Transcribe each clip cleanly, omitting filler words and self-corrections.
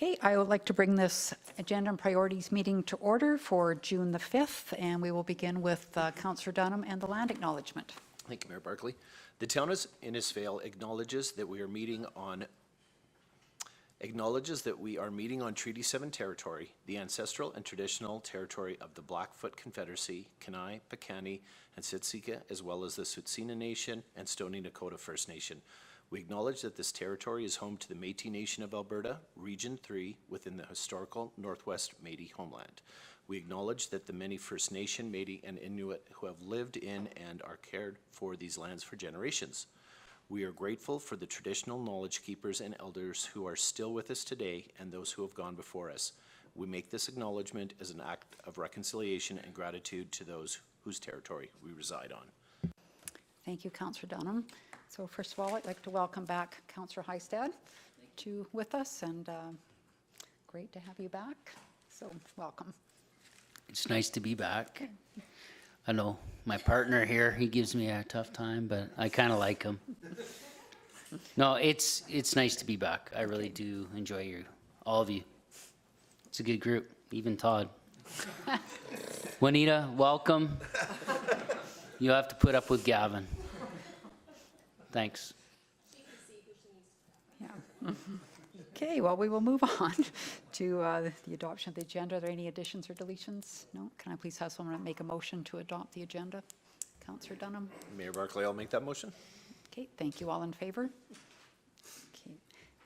Okay, I would like to bring this agenda and priorities meeting to order for June the 5th, and we will begin with Councillor Dunham and the land acknowledgement. Thank you, Mayor Barclay. The town of Innisfail acknowledges that we are meeting on Treaty 7 territory, the ancestral and traditional territory of the Blackfoot Confederacy, Kainai, Piikani, and Siksika, as well as the Tsuut'ina Nation and Stoney Nakoda First Nation. We acknowledge that this territory is home to the Métis Nation of Alberta, Region 3, within the historical Northwest Métis homeland. We acknowledge that the many First Nation, Métis, and Inuit who have lived in and are cared for these lands for generations. We are grateful for the traditional knowledge keepers and elders who are still with us today and those who have gone before us. We make this acknowledgement as an act of reconciliation and gratitude to those whose territory we reside on. Thank you, Councillor Dunham. So first of all, I'd like to welcome back Councillor Heistad with us, and great to have you back. So welcome. It's nice to be back. I know my partner here, he gives me a tough time, but I kind of like him. No, it's nice to be back. I really do enjoy you, all of you. It's a good group, even Todd. Juanita, welcome. You have to put up with Gavin. Thanks. Yeah. Okay, well, we will move on to the adoption of the agenda. Are there any additions or deletions? No? Can I please have someone make a motion to adopt the agenda? Councillor Dunham. Mayor Barclay, I'll make that motion. Okay, thank you. All in favor? Okay,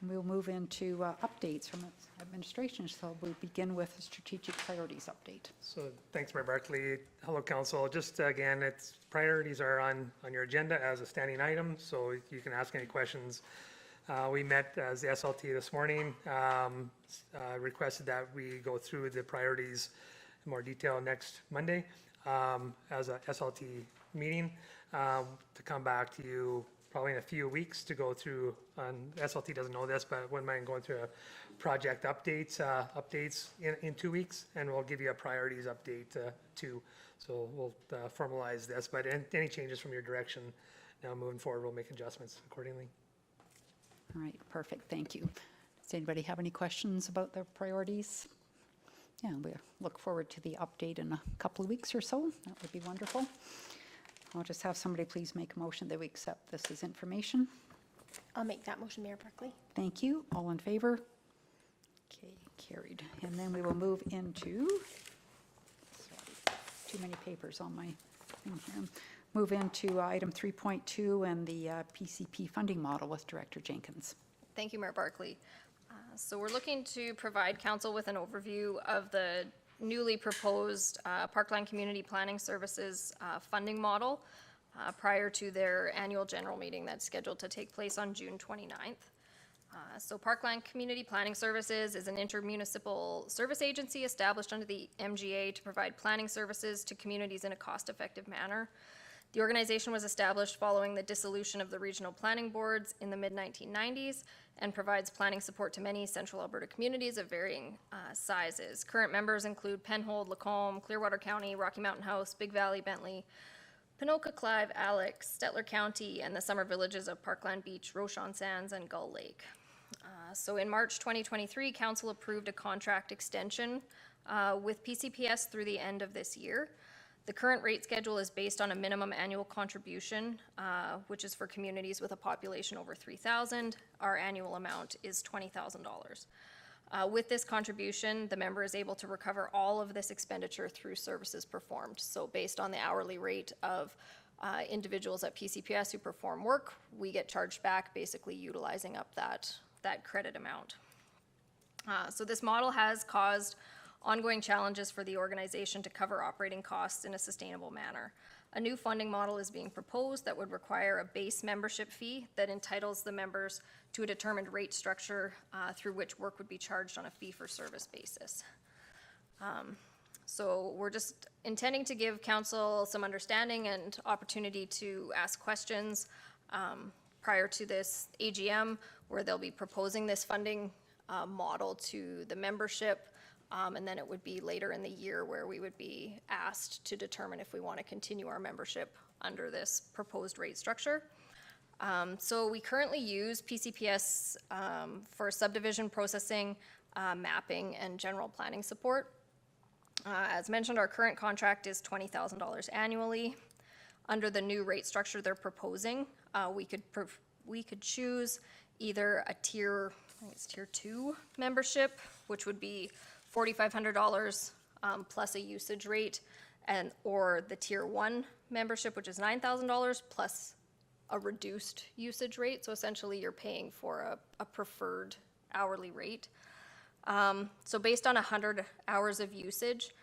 and we'll move into updates from administration. So we'll begin with the strategic priorities update. So thanks, Mayor Barclay. Hello, Council. Just again, priorities are on your agenda as a standing item, so you can ask any questions. We met as the SLT this morning, requested that we go through the priorities in more detail next Monday as a SLT meeting to come back to you probably in a few weeks to go through, SLT doesn't know this, but wouldn't mind going through a project updates in 2 weeks, and we'll give you a priorities update too. So we'll formalize this, but any changes from your direction now moving forward, we'll make adjustments accordingly. All right, perfect. Thank you. Does anybody have any questions about their priorities? Yeah, we look forward to the update in a couple of weeks or so. That would be wonderful. I'll just have somebody please make a motion that we accept this as information. I'll make that motion, Mayor Barclay. Thank you. All in favor? Okay, carried. And then we will move into, sorry, too many papers on my thing here. Move into item 3.2 and the PCP funding model with Director Jenkins. Thank you, Mayor Barclay. So we're looking to provide council with an overview of the newly proposed Parkland Community Planning Services funding model prior to their annual general meeting that's scheduled to take place on June 29th. So Parkland Community Planning Services is an intermunicipal service agency established under the MGA to provide planning services to communities in a cost-effective manner. The organization was established following the dissolution of the regional planning boards in the mid-1990s and provides planning support to many central Alberta communities of varying sizes. Current members include Penhold, Lacombe, Clearwater County, Rocky Mountain House, Big Valley, Bentley, Panoka, Clive, Alex, Stettler County, and the summer villages of Parkland Beach, Rochon Sands, and Gull Lake. So in March 2023, Council approved a contract extension with PCPS through the end of this year. The current rate schedule is based on a minimum annual contribution, which is for communities with a population over 3,000. Our annual amount is $20,000. With this contribution, the member is able to recover all of this expenditure through services performed. So based on the hourly rate of individuals at PCPS who perform work, we get charged back, basically utilizing up that credit amount. So this model has caused ongoing challenges for the organization to cover operating costs in a sustainable manner. A new funding model is being proposed that would require a base membership fee that entitles the members to a determined rate structure through which work would be charged on a fee-for-service basis. So we're just intending to give council some understanding and opportunity to ask questions prior to this AGM, where they'll be proposing this funding model to the membership. And then it would be later in the year where we would be asked to determine if we want to continue our membership under this proposed rate structure. So we currently use PCPS for subdivision processing, mapping, and general planning support. As mentioned, our current contract is $20,000 annually. Under the new rate structure they're proposing, we could choose either a tier, I think it's tier 2 membership, which would be $4,500 plus a usage rate, or the tier 1 membership, which is $9,000 plus a reduced usage rate. So essentially you're paying for a preferred hourly rate. So based on 100 hours of usage,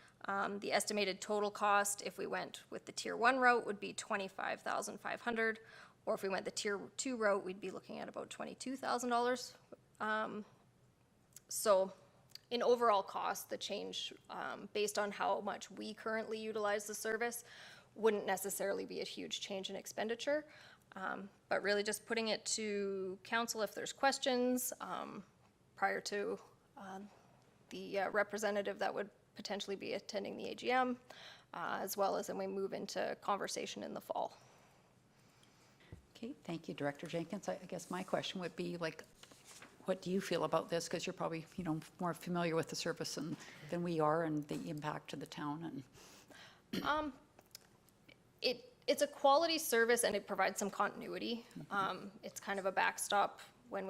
the estimated total cost if we went with the tier 1 route would be $25,500, or if we went the tier 2 route, we'd be looking at about $22,000. So in overall cost, the change based on how much we currently utilize the service wouldn't necessarily be a huge change in expenditure. But really just putting it to council if there's questions prior to the representative that would potentially be attending the AGM, as well as when we move into conversation in the fall. Okay, thank you, Director Jenkins. I guess my question would be, like, what do you feel about this? Because you're probably, more familiar with the service than we are, and the impact to the town. And It's a quality service, and it provides some continuity. It's kind of a backstop when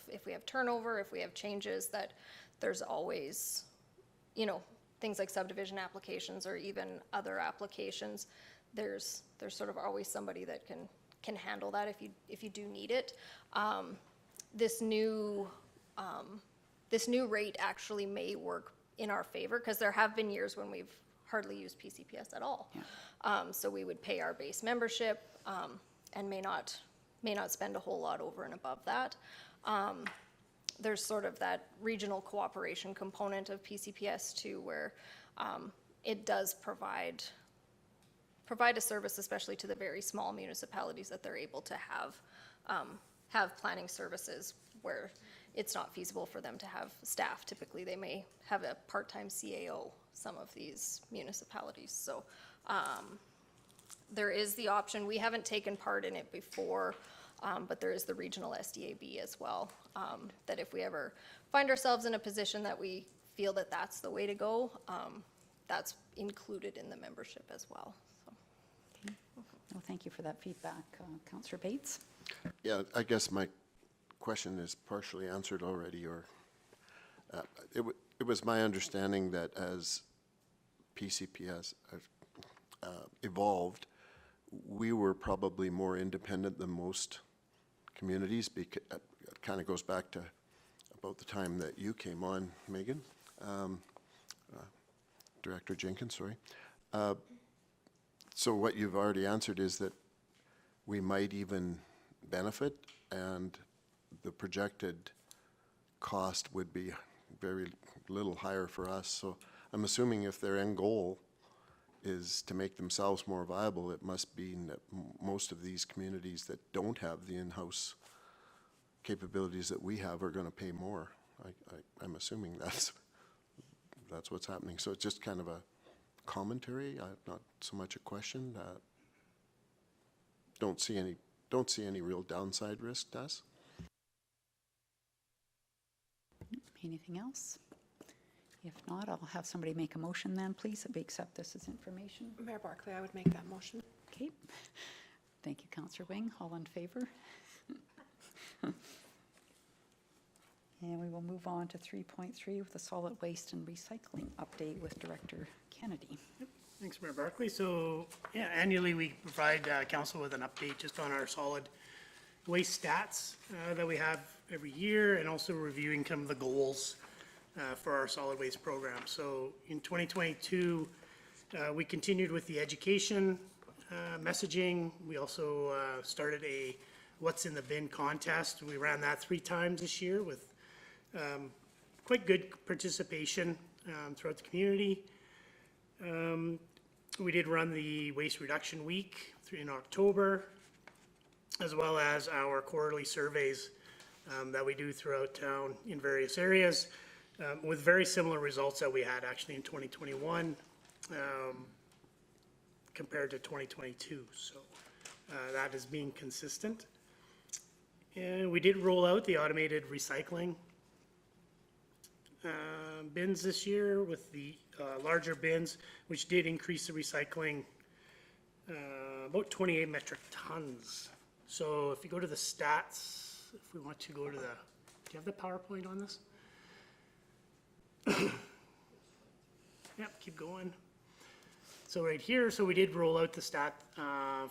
if we have turnover, if we have changes, that there's always, things like subdivision applications or even other applications. There's sort of always somebody that can handle that if you do need it. This new rate actually may work in our favor, because there have been years when we've hardly used PCPS at all. Yeah. So we would pay our base membership and may not spend a whole lot over and above that. There's sort of that regional cooperation component of PCPS too, where it does provide a service, especially to the very small municipalities, that they're able to have planning services where it's not feasible for them to have staff. Typically, they may have a part-time CAO, some of these municipalities. So there is the option. We haven't taken part in it before, but there is the regional SDAB as well, that if we ever find ourselves in a position that we feel that that's the way to go, that's included in the membership as well. So. Okay. Well, thank you for that feedback. Councillor Bates? Yeah, I guess my question is partially answered already, or it was my understanding that as PCPS evolved, we were probably more independent than most communities, because it kind of goes back to about the time that you came on, Megan, Director Jenkins, sorry. So what you've already answered is that we might even benefit, and the projected cost would be very little higher for us. So I'm assuming if their end goal is to make themselves more viable, it must be that most of these communities that don't have the in-house capabilities that we have are going to pay more. I'm assuming that's what's happening. So it's just kind of a commentary, not so much a question. Don't see any real downside risk to us. Anything else? If not, I'll have somebody make a motion then, please, that we accept this as information. Mayor Barclay, I would make that motion. Okay. Thank you, Councillor Wing. All in favor? And we will move on to 3.3 with the solid waste and recycling update with Director Kennedy. Thanks, Mayor Barclay. So, yeah, annually we provide council with an update just on our solid waste stats that we have every year, and also reviewing some of the goals for our solid waste program. So in 2022, we continued with the education messaging. We also started a What's in the Bin contest. We ran that 3 times this year with quite good participation throughout the community. We did run the Waste Reduction Week in October, as well as our quarterly surveys that we do throughout town in various areas, with very similar results that we had actually in 2021 compared to 2022. So that is being consistent. And we did roll out the automated recycling bins this year with the larger bins, which did increase the recycling about 28 metric tons. So if you go to the stats, if we want to go to the, do you have the PowerPoint on this? Yep, keep going. So right here, so we did roll out the stat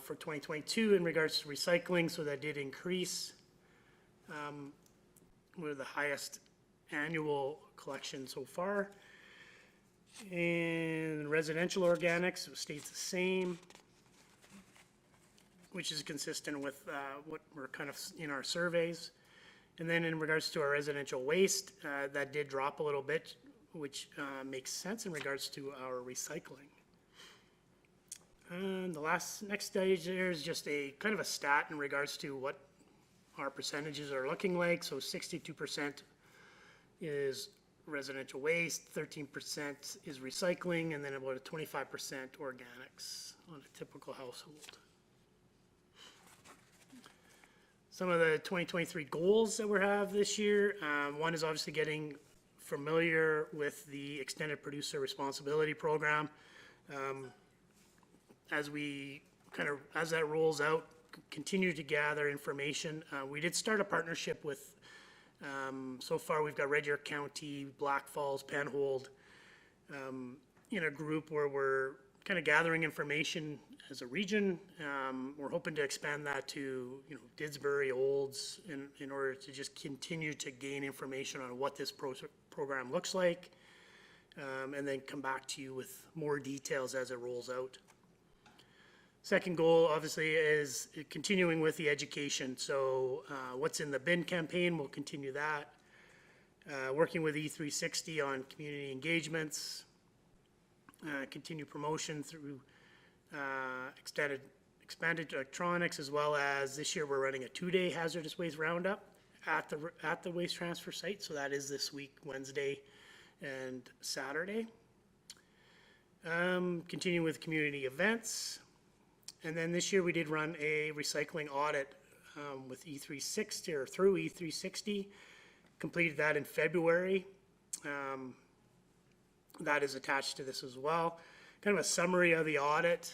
for 2022 in regards to recycling, so that did increase. We're the highest annual collection so far. And residential organics stays the same, which is consistent with what we're kind of in our surveys. And then in regards to our residential waste, that did drop a little bit, which makes sense in regards to our recycling. And the next stage there is just a kind of a stat in regards to what our percentages are looking like. So 62% is residential waste, 13% is recycling, and then about a 25% organics on a typical household. Some of the 2023 goals that we have this year, one is obviously getting familiar with the Extended Producer Responsibility Program. As that rolls out, continue to gather information. We did start a partnership with, so far we've got Red Deer County, Black Falls, Penhold, in a group where we're kind of gathering information as a region. We're hoping to expand that to, Didsbury, Olds, in order to just continue to gain information on what this program looks like, and then come back to you with more details as it rolls out. Second goal, obviously, is continuing with the education. So what's in the bin campaign, we'll continue that. Working with E360 on community engagements, continue promotion through expanded electronics, as well as this year we're running a 2-day hazardous waste roundup at the waste transfer site. So that is this week, Wednesday and Saturday. Continue with community events. And then this year we did run a recycling audit with E360 or through E360. Completed that in February. That is attached to this as well. Kind of a summary of the audit.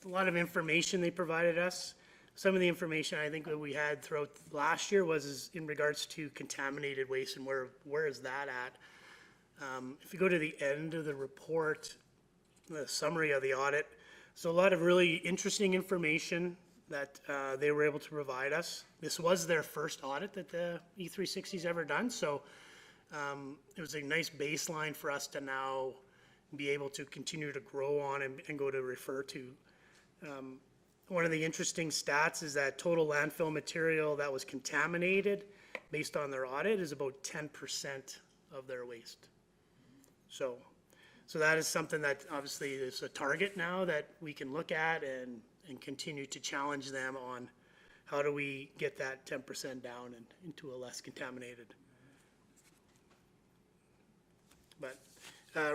A lot of information they provided us. Some of the information I think that we had throughout last year was in regards to contaminated waste and where is that at. If you go to the end of the report, the summary of the audit. So a lot of really interesting information that they were able to provide us. This was their first audit that the E360's ever done, so it was a nice baseline for us to now be able to continue to grow on and go to refer to. One of the interesting stats is that total landfill material that was contaminated based on their audit is about 10% of their waste. So that is something that obviously is a target now that we can look at and continue to challenge them on how do we get that 10% down and into a less contaminated. But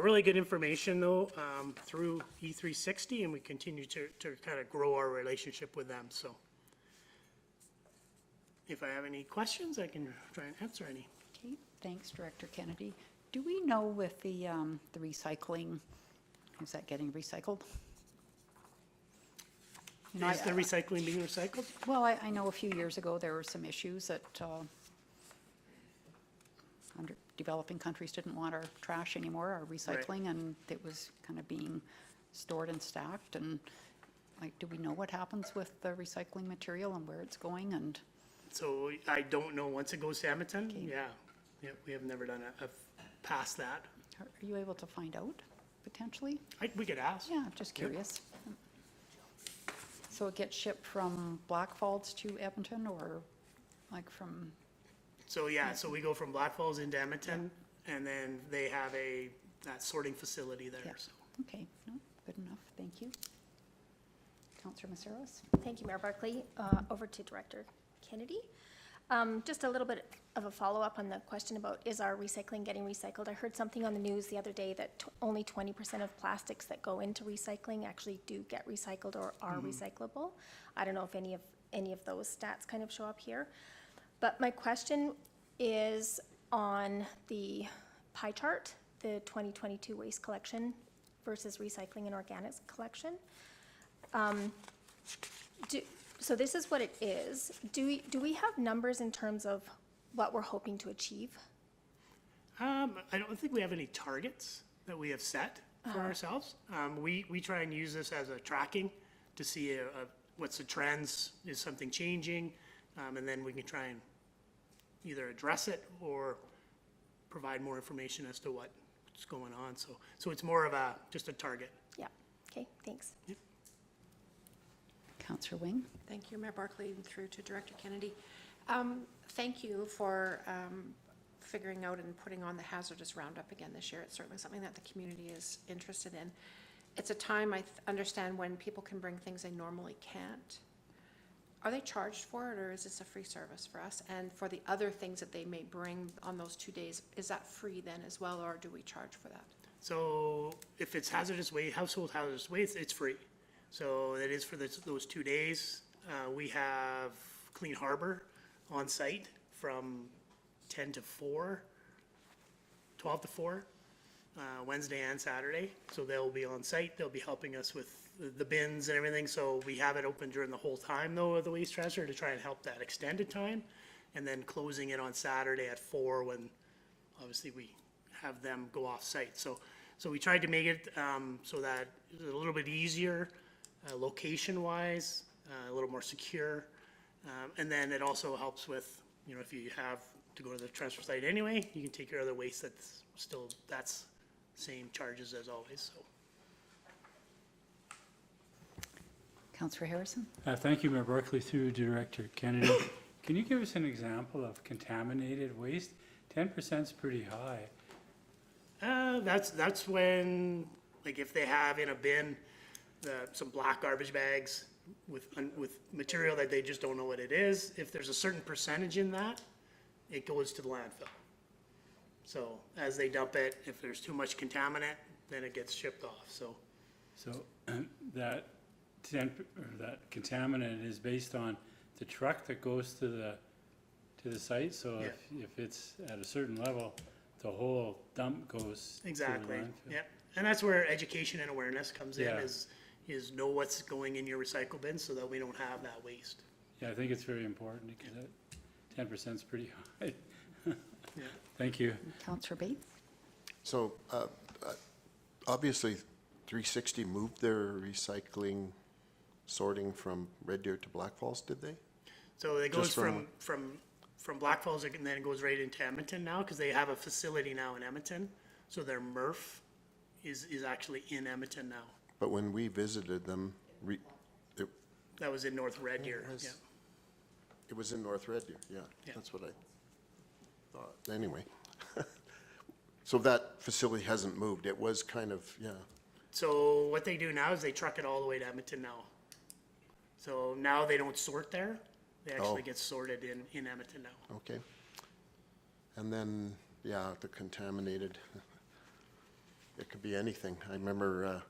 really good information though through E360, and we continue to kind of grow our relationship with them. So if I have any questions, I can try and answer any. Okay, thanks, Director Kennedy. Do we know with the recycling, is that getting recycled? Is the recycling being recycled? Well, I know a few years ago there were some issues that developing countries didn't want our trash anymore, our recycling, and it was kind of being stored and stacked. And do we know what happens with the recycling material and where it's going? And so I don't know once it goes to Edmonton. Okay. Yeah, we have never done a past that. are you able to find out potentially? We could ask. Yeah, I'm just curious. So it gets shipped from Black Falls to Edmonton, or from? So yeah, so we go from Black Falls into Edmonton, and then they have that sorting facility there. Yeah. So. Okay, no, good enough, thank you. Councillor Messaros? Thank you, Mayor Barclay. Over to Director Kennedy. Just a little bit of a follow-up on the question about is our recycling getting recycled? I heard something on the news the other day that only 20% of plastics that go into recycling actually do get recycled or are recyclable. I don't know if any of those stats kind of show up here. But my question is on the pie chart, the 2022 waste collection versus recycling and organics collection. So this is what it is. Do we have numbers in terms of what we're hoping to achieve? I don't think we have any targets that we have set for ourselves. We try and use this as a tracking to see what's the trends, is something changing, and then we can try and either address it or provide more information as to what's going on. So it's more of just a target. Yeah, okay, thanks. Councillor Wing? Thank you, Mayor Barclay, and through to Director Kennedy. Thank you for figuring out and putting on the hazardous roundup again this year. It's certainly something that the community is interested in. It's a time, I understand, when people can bring things they normally can't. Are they charged for it, or is this a free service for us? And for the other things that they may bring on those 2 days, is that free then as well, or do we charge for that? So if it's hazardous waste, household hazardous waste, it's free. So it is for those 2 days. We have Clean Harbor on site from 10 to 4, 12 to 4, Wednesday and Saturday. So they'll be on site. They'll be helping us with the bins and everything. So we have it open during the whole time though of the waste transfer to try and help that extended time. And then closing it on Saturday at 4 when obviously we have them go off site. So we tried to make it so that it's a little bit easier location-wise, a little more secure. And then it also helps with, if you have to go to the transfer site anyway, you can take your other waste that's same charges as always, so. Councillor Harrison? Thank you, Mayor Barclay, through Director Kennedy. Can you give us an example of contaminated waste? 10% is pretty high. That's when, like if they have in a bin, some black garbage bags with material that they just don't know what it is, if there's a certain percentage in that, it goes to the landfill. So as they dump it, if there's too much contaminant, then it gets shipped off, so. So that contaminant is based on the truck that goes to the site? So if it's at a certain level, the whole dump goes to the Exactly, landfill? yeah. And that's where education and awareness comes in, Yeah. is know what's going in your recycle bin so that we don't have that waste. Yeah, I think it's very important because that 10% is pretty high. Yeah. Thank you. Councillor Bates? So obviously 360 moved their recycling sorting from Red Deer to Black Falls, did they? So it goes Just from Black Falls and then it goes right into Edmonton now because they have a facility now in Edmonton. So their MRF is actually in Edmonton now. But when we visited them, That was in North Red Deer, yeah. it was in North Red Deer, yeah, Yeah. that's what I thought. Anyway, so that facility hasn't moved. It was kind of, yeah. So what they do now is they truck it all the way to Edmonton now. So now they don't sort there. They actually Oh. get sorted in Edmonton now. Okay. And then, yeah, the contaminated, it could be anything. I remember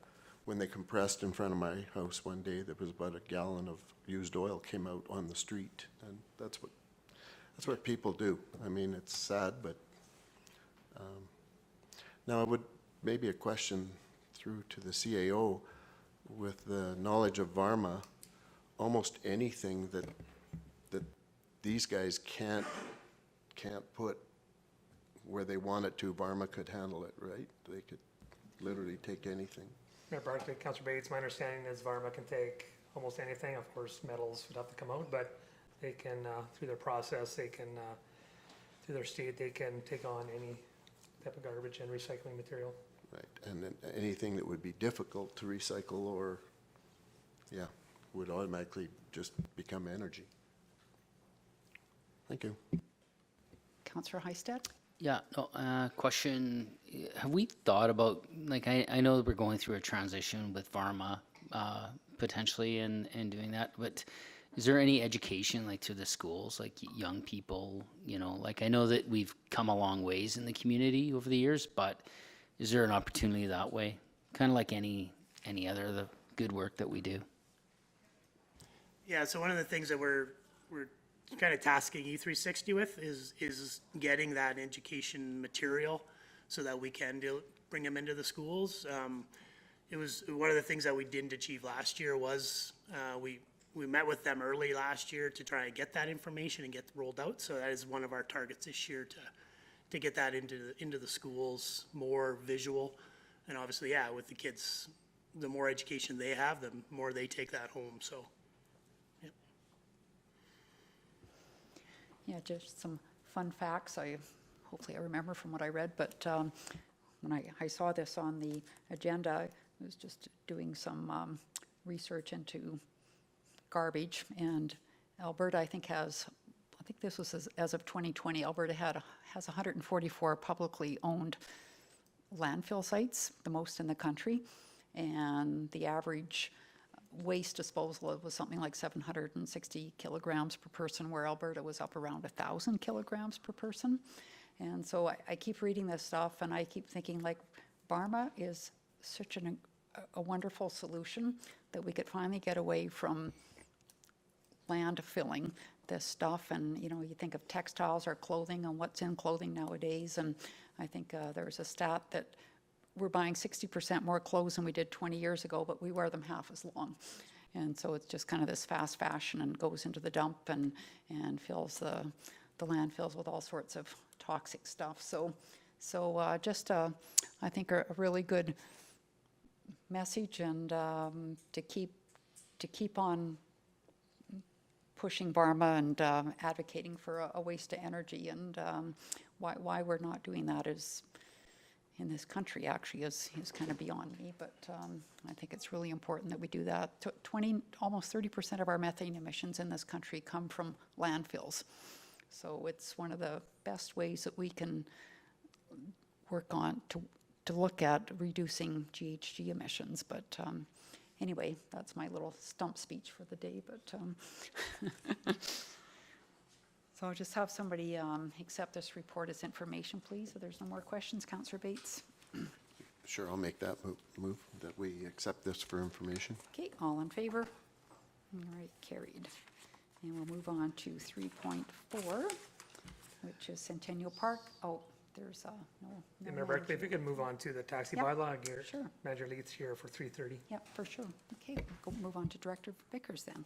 when they compressed in front of my house one day, there was about a gallon of used oil came out on the street. And that's what people do. I mean, it's sad, but now I would, maybe a question through to the CAO with the knowledge of Varma, almost anything that these guys can't put where they want it to, Varma could handle it, right? They could literally take anything. Mayor Barclay, Councillor Bates, my understanding is Varma can take almost anything. Of course, metals would have to come out, but they can, through their process, they can, through their state, they can take on any type of garbage and recycling material. Right, and then anything that would be difficult to recycle or, yeah, would automatically just become energy. Thank you. Councillor Heistad? Yeah, no, question, have we thought about, like, I know that we're going through a transition with Varma, potentially, and doing that, but is there any education like to the schools, like young people, like I know that we've come a long ways in the community over the years, but is there an opportunity that way? Kind of like any other of the good work that we do. Yeah, so one of the things that we're kind of tasking E360 with is getting that education material so that we can bring them into the schools. It was one of the things that we didn't achieve last year was we met with them early last year to try and get that information and get rolled out. So that is one of our targets this year to get that into the schools, more visual. And obviously, yeah, with the kids, the more education they have, the more they take that home. So, yep. Yeah, just some fun facts. Hopefully I remember from what I read, but when I saw this on the agenda, I was just doing some research into garbage, and Alberta, I think this was as of 2020, Alberta has 144 publicly owned landfill sites, the most in the country, and the average waste disposal was something like 760 kilograms per person, where Alberta was up around 1,000 kilograms per person. And so I keep reading this stuff, and I keep thinking, like, Barma is such a wonderful solution that we could finally get away from land filling this stuff. And you think of textiles or clothing and what's in clothing nowadays, and I think there's a stat that we're buying 60% more clothes than we did 20 years ago, but we wear them half as long. And so it's just kind of this fast fashion and goes into the dump and fills the landfills with all sorts of toxic stuff. So just I think a really good message, and to keep on pushing Barma and advocating for a waste to energy, and why we're not doing that is in this country actually is kind of beyond me, but I think it's really important that we do that. Almost 30% of our methane emissions in this country come from landfills. So it's one of the best ways that we can work on to look at reducing GHG emissions. But anyway, that's my little stump speech for the day. But so I'll just have somebody accept this report as information, please. If there's no more questions, Councillor Bates. Sure, I'll make that move, that we accept this for information. Okay, all in favor? All right, carried. And we'll move on to 3.4, which is Centennial Park. Oh, there's no. And Mayor Barclay, if we could move on to the taxi Yep, bylaw, Garrett, sure. Manager Leeds here for 3:30. Yep, for sure. Okay, we'll move on to Director Vickers then.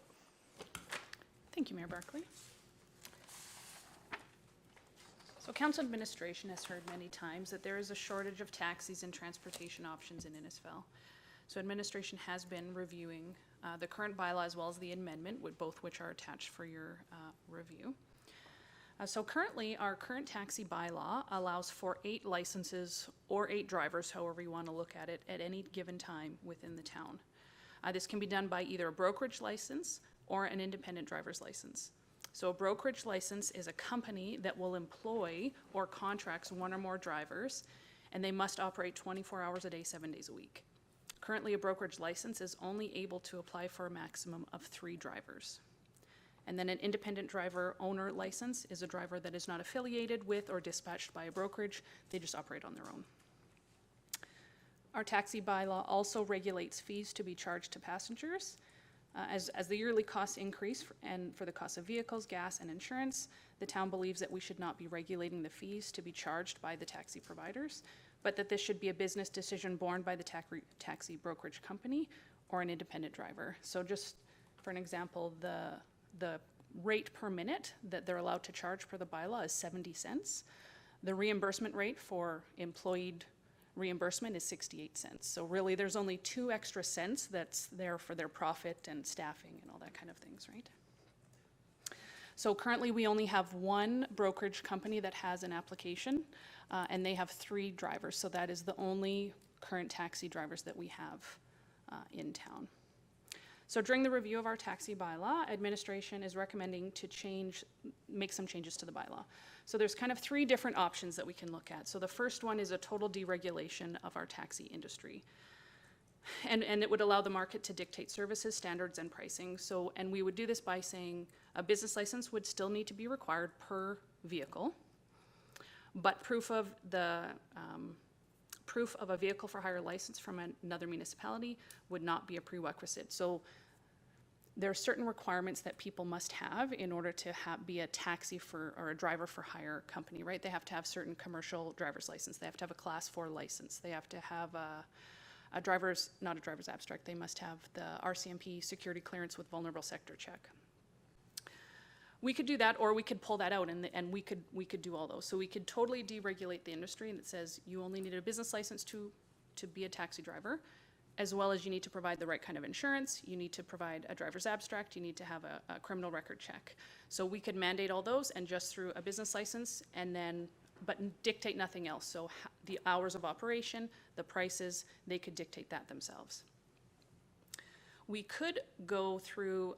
Thank you, Mayor Barclay. So Council Administration has heard many times that there is a shortage of taxis and transportation options in Innisfil. So Administration has been reviewing the current bylaw as well as the amendment, both which are attached for your review. So currently, our current taxi bylaw allows for 8 licenses or 8 drivers, however you want to look at it, at any given time within the town. This can be done by either a brokerage license or an independent driver's license. So a brokerage license is a company that will employ or contracts 1 or more drivers, and they must operate 24 hours a day, 7 days a week. Currently, a brokerage license is only able to apply for a maximum of 3 drivers. And then an independent driver owner license is a driver that is not affiliated with or dispatched by a brokerage. They just operate on their own. Our taxi bylaw also regulates fees to be charged to passengers. As the yearly costs increase and for the cost of vehicles, gas, and insurance, the town believes that we should not be regulating the fees to be charged by the taxi providers, but that this should be a business decision borne by the taxi brokerage company or an independent driver. So just for an example, the rate per minute that they're allowed to charge per the bylaw is 70 cents. The reimbursement rate for employee reimbursement is 68 cents. So really there's only 2 extra cents that's there for their profit and staffing and all that kind of things, right? So currently we only have 1 brokerage company that has an application and they have 3 drivers. So that is the only current taxi drivers that we have in town. So during the review of our taxi bylaw, administration is recommending to make some changes to the bylaw. So there's kind of 3 different options that we can look at. So the first one is a total deregulation of our taxi industry. And it would allow the market to dictate services, standards, and pricing. So, and we would do this by saying a business license would still need to be required per vehicle, but proof of a vehicle for hire license from another municipality would not be a prerequisite. So there are certain requirements that people must have in order to be a taxi for, or a driver for hire company, right? They have to have certain commercial driver's license. They have to have a class 4 license. They have to have not a driver's abstract. They must have the RCMP security clearance with vulnerable sector check. We could do that, or we could pull that out, and we could do all those. So we could totally deregulate the industry, and it says you only need a business license to be a taxi driver, as well as you need to provide the right kind of insurance, you need to provide a driver's abstract, you need to have a criminal record check. So we could mandate all those and just through a business license, and then, but dictate nothing else. So the hours of operation, the prices, they could dictate that themselves. We could go through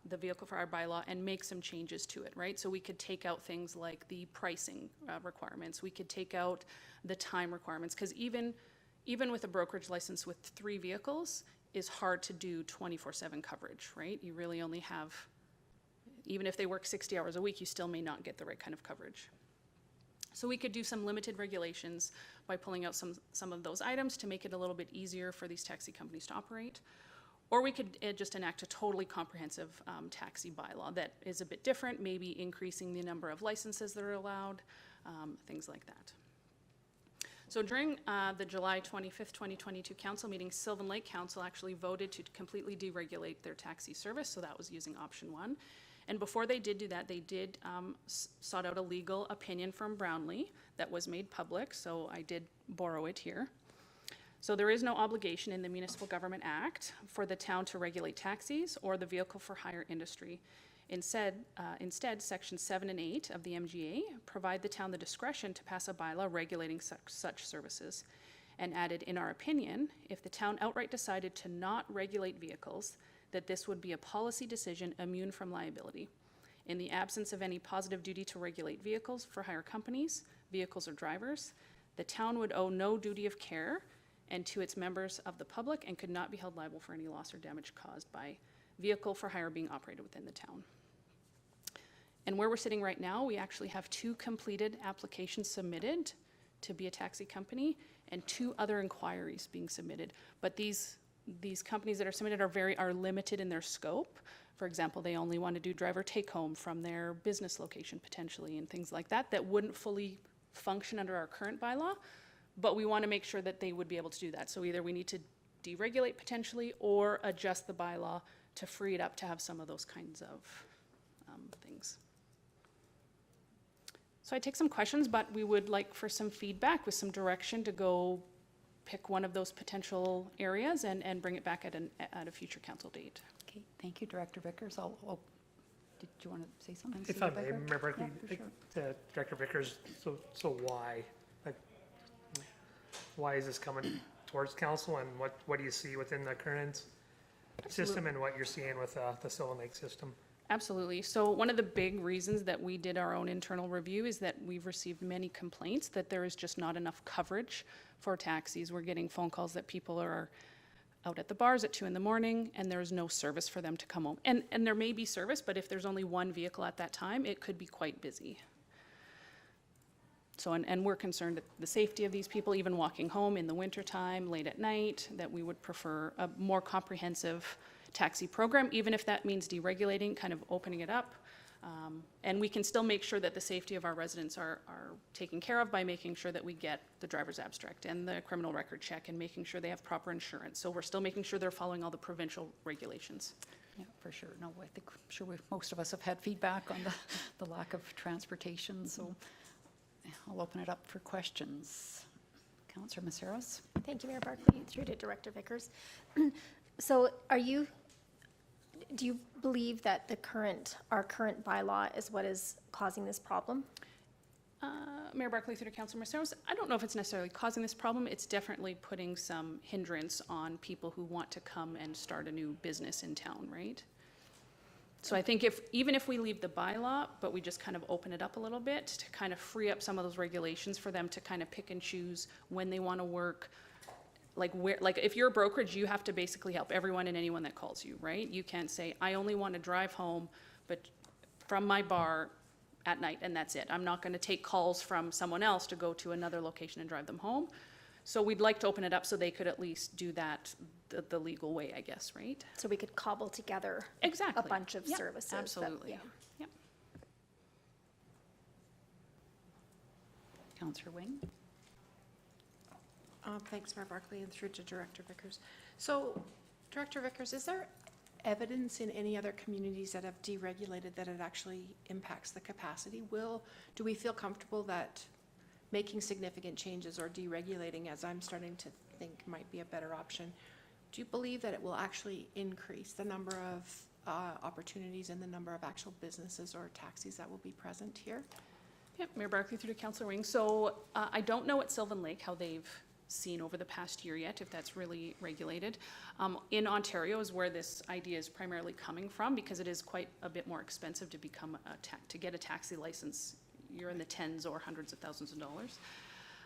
the vehicle for hire bylaw and make some changes to it, right? So we could take out things like the pricing requirements. We could take out the time requirements, because even with a brokerage license with 3 vehicles is hard to do 24/7 coverage, right? You really only have, even if they work 60 hours a week, you still may not get the right kind of coverage. So we could do some limited regulations by pulling out some of those items to make it a little bit easier for these taxi companies to operate. Or we could just enact a totally comprehensive taxi bylaw that is a bit different, maybe increasing the number of licenses that are allowed, things like that. So during the July 25th, 2022 council meeting, Sylvan Lake Council actually voted to completely deregulate their taxi service, so that was using option 1. And before they did do that, they did sought out a legal opinion from Brownlee that was made public, so I did borrow it here. So there is no obligation in the Municipal Government Act for the town to regulate taxis or the vehicle for hire industry. Instead, Section 7 and 8 of the MGA provide the town the discretion to pass a bylaw regulating such services, and added, in our opinion, if the town outright decided to not regulate vehicles, that this would be a policy decision immune from liability. In the absence of any positive duty to regulate vehicles for hire companies, vehicles or drivers, the town would owe no duty of care and to its members of the public, and could not be held liable for any loss or damage caused by vehicle for hire being operated within the town. And where we're sitting right now, we actually have 2 completed applications submitted to be a taxi company and 2 other inquiries being submitted. But these companies that are submitted are limited in their scope. For example, they only want to do driver take home from their business location potentially, and things like that wouldn't fully function under our current bylaw, but we want to make sure that they would be able to do that. So either we need to deregulate potentially or adjust the bylaw to free it up to have some of those kinds of things. So I take some questions, but we would like for some feedback with some direction to go pick one of those potential areas and bring it back at a future council date. Okay, thank you, Director Vickers. Did you want to say something? If I may, Becker? Mayor Barclay, Yeah, for sure. Director Vickers, so why? Like, why is this coming towards council, and what do you see within the current system and what you're seeing with the Sylvan Lake system? Absolutely. So one of the big reasons that we did our own internal review is that we've received many complaints that there is just not enough coverage for taxis. We're getting phone calls that people are out at the bars at 2 in the morning and there is no service for them to come home. And there may be service, but if there's only one vehicle at that time, it could be quite busy. So, and we're concerned that the safety of these people, even walking home in the wintertime, late at night, that we would prefer a more comprehensive taxi program, even if that means deregulating, kind of opening it up. And we can still make sure that the safety of our residents are taken care of by making sure that we get the driver's abstract and the criminal record check and making sure they have proper insurance. So we're still making sure they're following all the provincial regulations. Yeah, for sure. No, I think, I'm sure most of us have had feedback on the lack of transportation, so I'll open it up for questions. Councillor Messaros? Thank you, Mayor Barclay, through to Director Vickers. So do you believe that our current bylaw is what is causing this problem? Mayor Barclay, through to Councillor Messaros, I don't know if it's necessarily causing this problem. It's definitely putting some hindrance on people who want to come and start a new business in town, right? So I think even if we leave the bylaw, but we just kind of open it up a little bit to kind of free up some of those regulations for them to kind of pick and choose when they want to work, like where, like if you're a brokerage, you have to basically help everyone and anyone that calls you, right? You can't say, I only want to drive home, but from my bar at night, and that's it. I'm not going to take calls from someone else to go to another location and drive them home. So we'd like to open it up so they could at least do that the legal way, I guess, right? So we could cobble together Exactly. a bunch of Yep, services. that- absolutely. yeah. Yep. Councillor Wing? Thanks, Mayor Barclay, and through to Director Vickers. So, Director Vickers, is there evidence in any other communities that have deregulated that it actually impacts the capacity? Do we feel comfortable that making significant changes or deregulating, as I'm starting to think might be a better option, do you believe that it will actually increase the number of opportunities and the number of actual businesses or taxis that will be present here? Yep, Mayor Barclay through to Councillor Wing. So I don't know at Sylvan Lake how they've seen over the past year yet, if that's really regulated. In Ontario is where this idea is primarily coming from, because it is quite a bit more expensive to become to get a taxi license. You're in the tens or hundreds of thousands of dollars.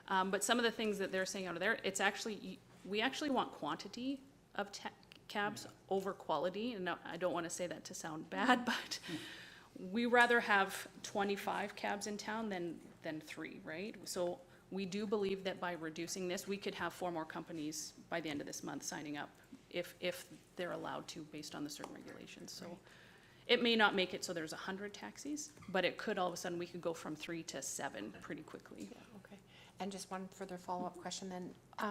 But some of the things that they're saying out of there, it's actually, we actually want quantity of cabs over quality. And no, I don't want to say that to sound bad, but we rather have 25 cabs in town than 3, right? So we do believe that by reducing this, we could have 4 more companies by the end of this month signing up if they're allowed to based on the certain regulations. So it may not make it so there's 100 taxis, but it could all of a sudden, we could go from 3 to 7 pretty quickly. Yeah, okay. And just one further follow-up question then.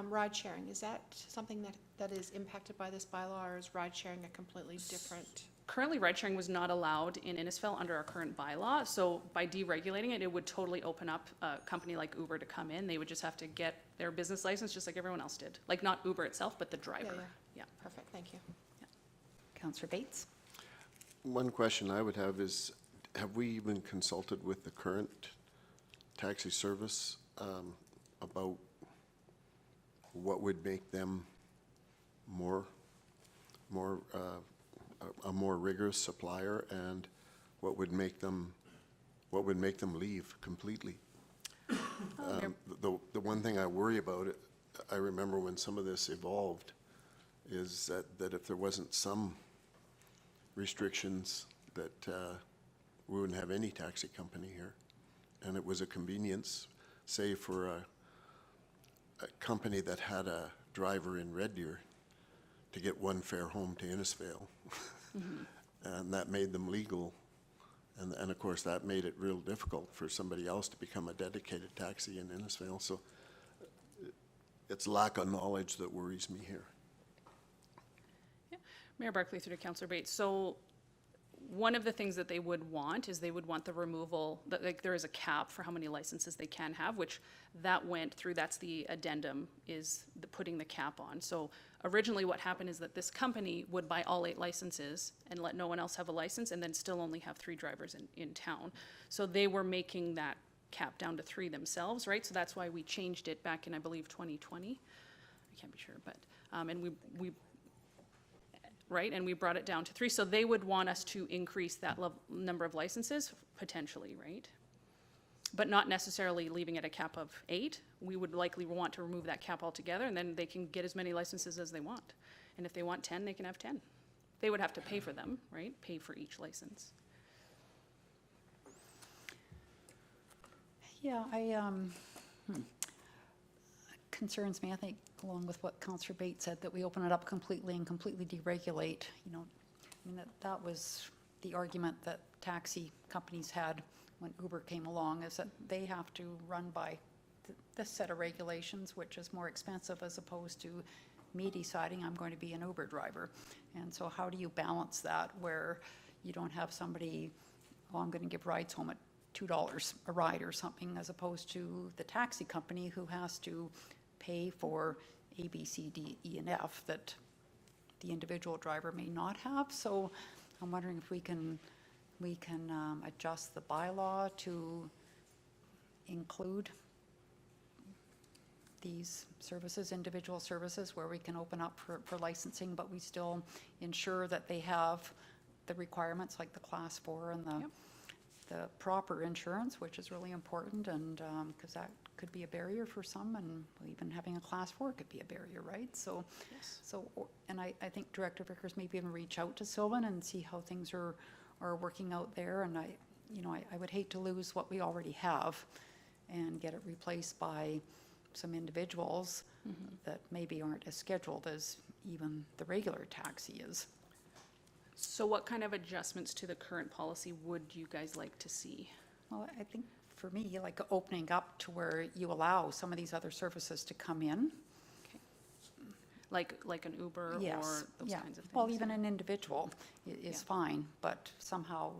Ride sharing, is that something that is impacted by this bylaw, or is ride sharing a completely different? Currently, ride sharing was not allowed in Innisfil under our current bylaw. So by deregulating it, it would totally open up a company like Uber to come in. They would just have to get their business license just like everyone else did. Like not Uber itself, but the driver. Yeah. Perfect, thank you. Councillor Bates? One question I would have is, have we even consulted with the current taxi service about what would make them a more rigorous supplier, and what would make them leave completely? The one thing I worry about, I remember when some of this evolved, is that if there wasn't some restrictions, that we wouldn't have any taxi company here. And it was a convenience, say for a company that had a driver in Red Deer to get one fare home to Innisfail. And that made them legal. And of course, that made it real difficult for somebody else to become a dedicated taxi in Innisfail. So it's lack of knowledge that worries me here. Mayor Barclay through to Councillor Bates. So one of the things that they would want is they would want the removal, that like there is a cap for how many licenses they can have, which that went through, that's the addendum, is the putting the cap on. So originally what happened is that this company would buy all 8 licenses and let no one else have a license, and then still only have 3 drivers in town. So they were making that cap down to 3 themselves, right? So that's why we changed it back in, I believe, 2020. I can't be sure, but, and we right? And we brought it down to 3. So they would want us to increase that number of licenses potentially, right? But not necessarily leaving it a cap of 8. We would likely want to remove that cap altogether, and then they can get as many licenses as they want. And if they want 10, they can have 10. They would have to pay for them, right? Pay for each license. Yeah, concerns me, I think, along with what Councillor Bates said, that we open it up completely and completely deregulate. You know, I mean, that was the argument that taxi companies had when Uber came along, is that they have to run by this set of regulations, which is more expensive, as opposed to me deciding I'm going to be an Uber driver. And so how do you balance that, where you don't have somebody, oh, I'm going to give rides home at $2 a ride or something, as opposed to the taxi company who has to pay for A, B, C, D, E, and F that the individual driver may not have. So I'm wondering if we can adjust the bylaw to include these services, individual services, where we can open up for licensing, but we still ensure that they have the requirements like the Class 4 and the proper insurance, which is really important, and, because that could be a barrier for some, and even having a class 4 could be a barrier, right? So, and I think Director Vickers maybe even reach out to Sylvan and see how things are working out there, and I would hate to lose what we already have and get it replaced by some individuals that maybe aren't as scheduled as even the regular taxi is. So what kind of adjustments to the current policy would you guys like to see? Well, I think for me, like opening up to where you allow some of these other services to come in. Like an Uber or Yes, those yeah. kinds of things? Well, even an individual is Yeah. fine, but somehow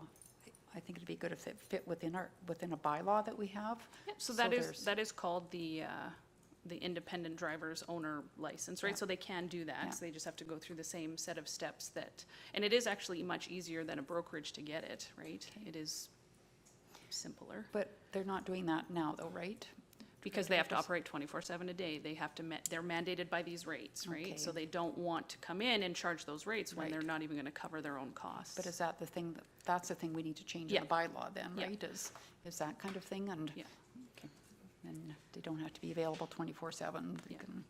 I think it'd be good if it fit within a bylaw that we have. Yep, so there's- that is called the independent driver's owner license, right? Yeah. So they can do that, Yeah. so they just have to go through the same set of steps that, and it is actually much easier than a brokerage to get it, right? It is simpler, But they're not doing that now though, right? because they have to Drivers- operate 24/7 a day. They have to, they're mandated by these rates, right? So Okay. they don't want to come in and charge those rates when they're Right. not even gonna cover their own costs. But is that the thing, that's the thing we need to change in Yeah. the bylaw then, Yeah. right? Is that kind of thing, and Yeah. and they don't have to be available 24/7. They Yeah. can-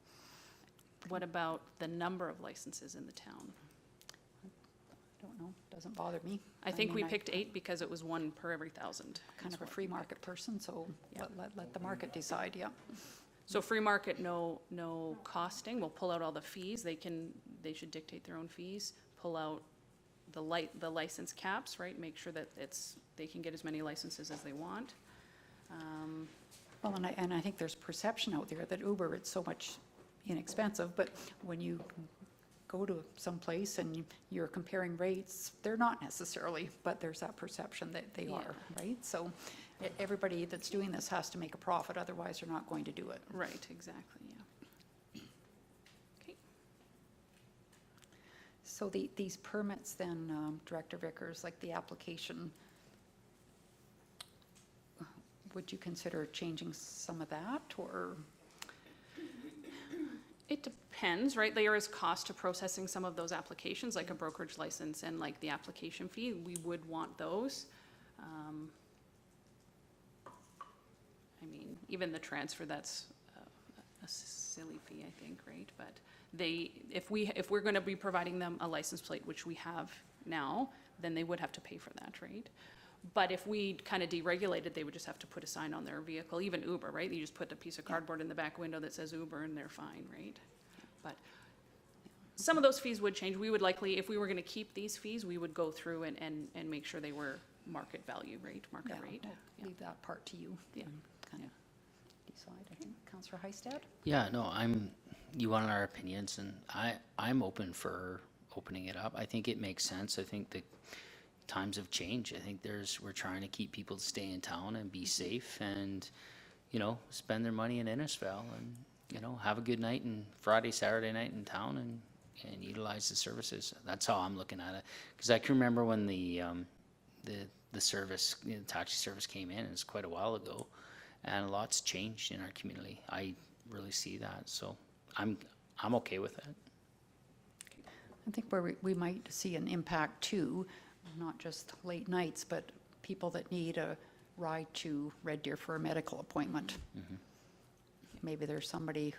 What about the number of licenses in the town? I don't know, doesn't bother me. I think we mean, picked 8 because it was 1 per every 1,000. Kind is of a what free we market picked. person, so Yeah. let the market decide, yeah. So free market, no costing, we'll pull out all the fees, they should dictate their own fees, pull out the license caps, right, make sure that they can get as many licenses as they want. Well, and I think there's perception out there that Uber, it's so much inexpensive, but when you go to some place and you're comparing rates, they're not necessarily, but there's that perception that they are, right? So everybody that's doing this has to make a profit, otherwise they're not going to do it. Right, exactly, yeah. Okay. So these permits then, Director Vickers, like the application, would you consider changing some of that, or? It depends, right? There is cost to processing some of those applications, like a brokerage license and like the application fee. We would want those. I mean, even the transfer, that's a silly fee, I think, right? But if we're gonna be providing them a license plate, which we have now, then they would have to pay for that, right? But if we kind of deregulated, they would just have to put a sign on their vehicle, even Uber, right? You just put a piece of cardboard in the back window that says Uber and they're fine, right? But some of those fees would change. We would likely, if we were gonna keep these fees, we would go through and make sure they were market value rate, market Yeah, rate. we'll Yeah. leave that part to you. Yeah. Kind of decide, I think. Councillor Heistad? Yeah, no, you wanted our opinions, and I'm open for opening it up. I think it makes sense. I think the times have changed. I think we're trying to keep people to stay in town and be safe and, spend their money in Innisfil and, have a good night and Friday, Saturday night in town and utilize the services. That's how I'm looking at it. Because I can remember when the service, the taxi service came in, it's quite a while ago, and a lot's changed in our community. I really see that, so I'm okay with that. I think where we might see an impact too, not just late nights, but people that need a ride to Red Deer for a medical appointment. Maybe there's somebody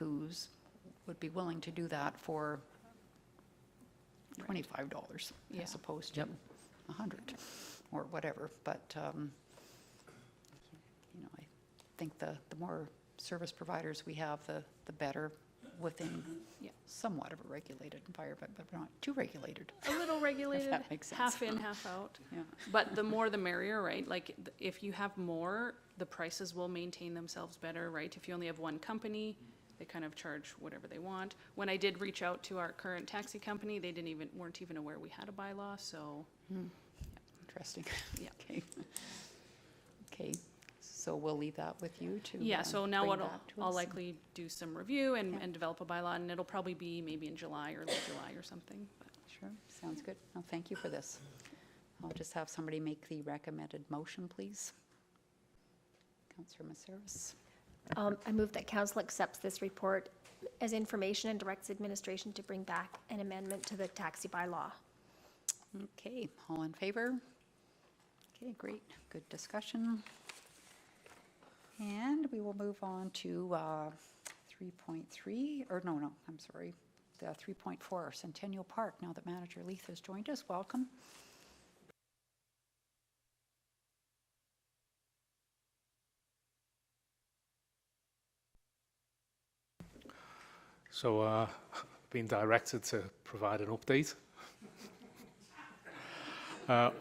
would be willing to do that for $25 Yeah. as opposed to $100 or whatever. But, I think the more service providers we have, the better within Yeah. somewhat of a regulated environment, but not too regulated. A little regulated, that makes sense. half in, half out. Yeah. But the more the merrier, right? Like, if you have more, the prices will maintain themselves better, right? If you only have one company, they kind of charge whatever they want. When I did reach out to our current taxi company, they weren't even aware we had a bylaw, so. Interesting. Yeah. Okay. Okay, so we'll leave that with you to. Yeah, so now bring what back to I'll us. likely do some review Yeah. and develop a bylaw, and it'll probably be maybe in July or late July or something. But Sure, sounds good. Well, thank you for this. I'll just have somebody make the recommended motion, please. Councillor Messaros. I move that council accepts this report as information and directs administration to bring back an amendment to the taxi bylaw. Okay, all in favor? Okay, great, good discussion. And we will move on to 3.3, or no, I'm sorry, the 3.4, Centennial Park, now that Manager Leith has joined us. Welcome. So, been directed to provide an update.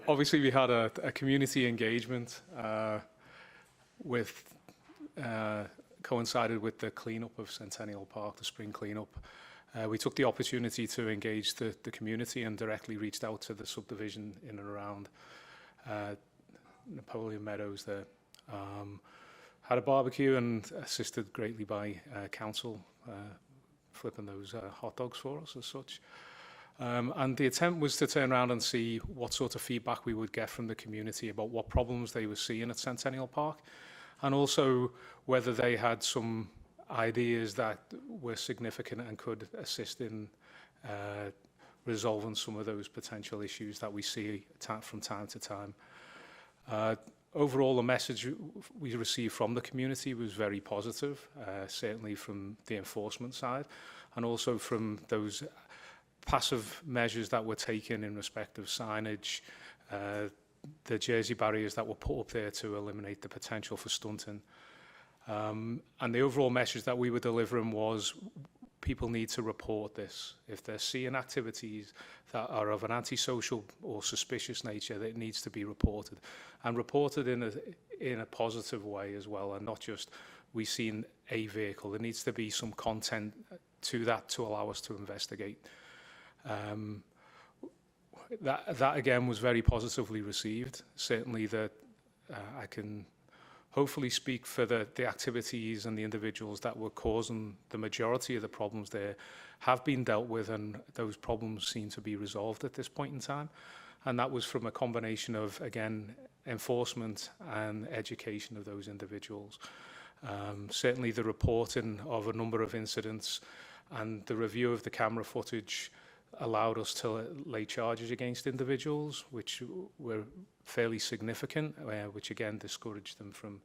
Obviously, we had a community engagement coincided with the cleanup of Centennial Park, the spring cleanup. We took the opportunity to engage the community and directly reached out to the subdivision in and around Napoleon Meadows there. Had a barbecue and assisted greatly by council flipping those hot dogs for us as such. And the attempt was to turn around and see what sort of feedback we would get from the community about what problems they were seeing at Centennial Park, and also whether they had some ideas that were significant and could assist in resolving some of those potential issues that we see from time to time. Overall, the message we received from the community was very positive, certainly from the enforcement side, and also from those passive measures that were taken in respect of signage, the jersey barriers that were put up there to eliminate the potential for stunting. And the overall message that we were delivering was people need to report this. If they're seeing activities that are of an antisocial or suspicious nature, that it needs to be reported, and reported in a positive way as well, and not just we've seen a vehicle. There needs to be some content to that to allow us to investigate. That again was very positively received. Certainly that I can hopefully speak for the activities and the individuals that were causing the majority of the problems there have been dealt with, and those problems seem to be resolved at this point in time. And that was from a combination of, again, enforcement and education of those individuals. Certainly the reporting of a number of incidents and the review of the camera footage allowed us to lay charges against individuals, which were fairly significant, which again discouraged them from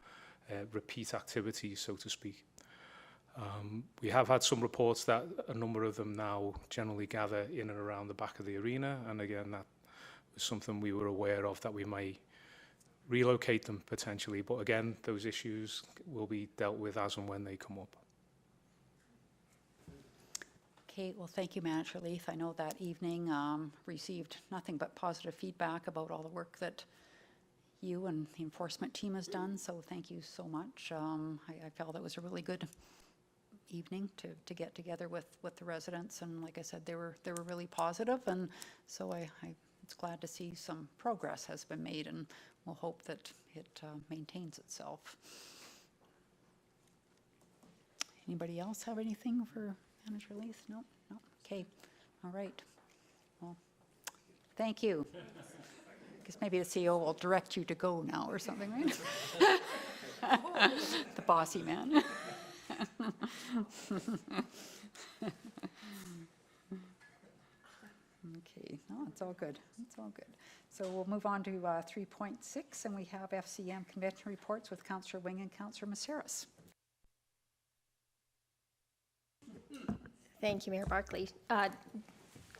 repeat activities, so to speak. We have had some reports that a number of them now generally gather in and around the back of the arena, and again that was something we were aware of, that we may relocate them potentially, but again those issues will be dealt with as and when they come up. Okay, well, thank you, Manager Leith. I know that evening received nothing but positive feedback about all the work that you and the enforcement team has done, so thank you so much. I felt it was a really good evening to get together with the residents, and like I said, they were really positive, and so it's glad to see some progress has been made, and we'll hope that it maintains itself. Anybody else have anything for Manager Leith? No? No? Okay. All right. Well, thank you. I guess maybe the CEO will direct you to go now or something, right? The bossy man. Okay. No, it's all good. It's all good. So we'll move on to 3.6, and we have FCM convention reports with Councillor Wing and Councillor Messaros. Thank you, Mayor Barclay.